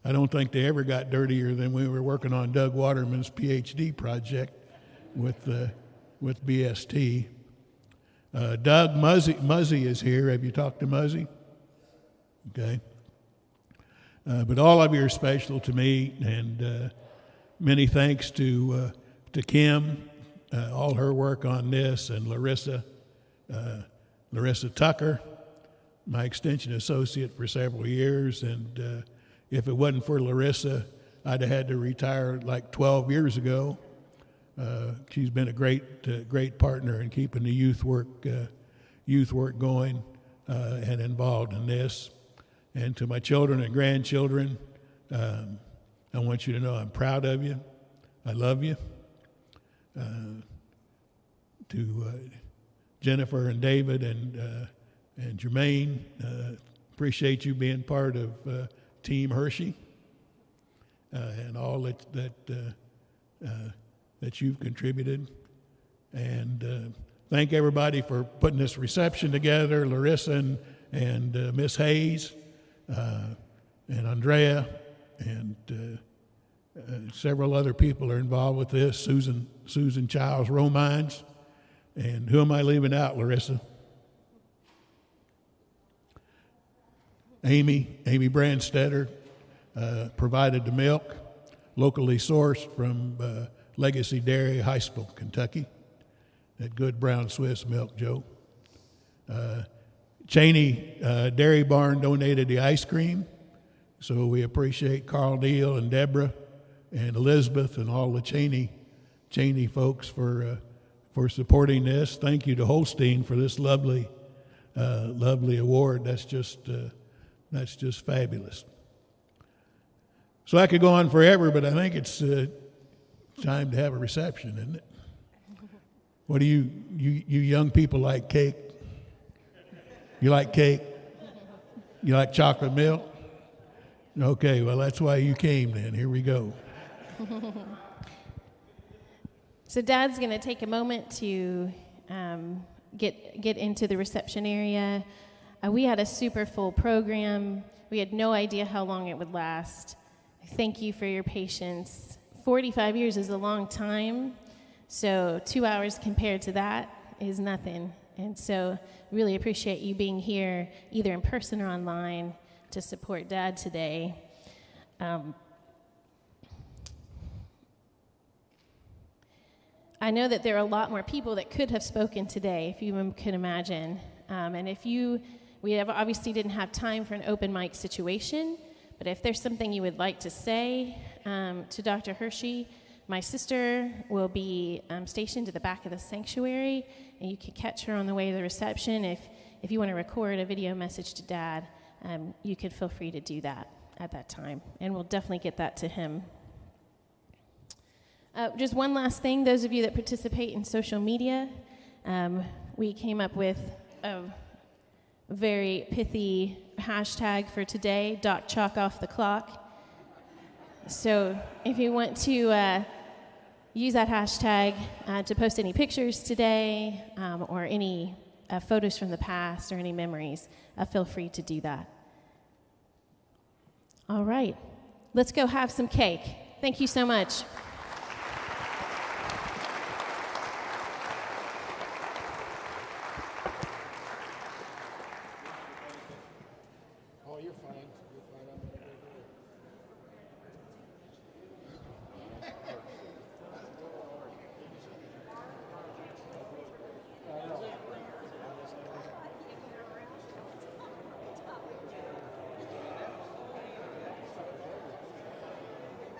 I don't think they ever got dirtier than we were working on Doug Waterman's PhD project with BST. Doug Muzzy is here. Have you talked to Muzzy? Okay. But all of you are special to me, and many thanks to Kim, all her work on this, and Larissa Tucker, my extension associate for several years, and if it wasn't for Larissa, I'd have had to retire like 12 years ago. She's been a great partner in keeping the youth work going and involved in this. And to my children and grandchildren, I want you to know I'm proud of you. I love you. To Jennifer and David and Jermaine, appreciate you being part of Team Heersche and all that you've contributed. And thank everybody for putting this reception together, Larissa and Miss Hayes and Andrea and several other people are involved with this, Susan Childs Romines. And who am I leaving out, Larissa? Amy Brandstetter provided the milk, locally sourced from Legacy Dairy, Hiceville, Kentucky. That good brown Swiss milk, Joe. Cheney Dairy Barn donated the ice cream, so we appreciate Carl Neal and Deborah and Elizabeth and all the Cheney folks for supporting this. Thank you to Holstein for this lovely award. That's just fabulous. So I could go on forever, but I think it's time to have a reception, isn't it? What do you young people like cake? You like cake? You like chocolate milk? Okay, well, that's why you came then. Here we go. So Dad's going to take a moment to get into the reception area. We had a super full program. We had no idea how long it would last. Thank you for your patience. 45 years is a long time, so 2 hours compared to that is nothing. And so really appreciate you being here, either in person or online, to support Dad today. I know that there are a lot more people that could have spoken today, if you could imagine. And we obviously didn't have time for an open mic situation, but if there's something you would like to say to Dr. Heersche, my sister will be stationed at the back of the sanctuary, and you can catch her on the way to the reception. If you want to record a video message to Dad, you can feel free to do that at that time, and we'll definitely get that to him. Just one last thing, those of you that participate in social media, we came up with a very pithy hashtag for today, Doc Chalk Off the Clock. So if you want to use that hashtag to post any pictures today or any photos from the past or any memories, feel free to do that. All right, let's go have some cake. Thank you so much.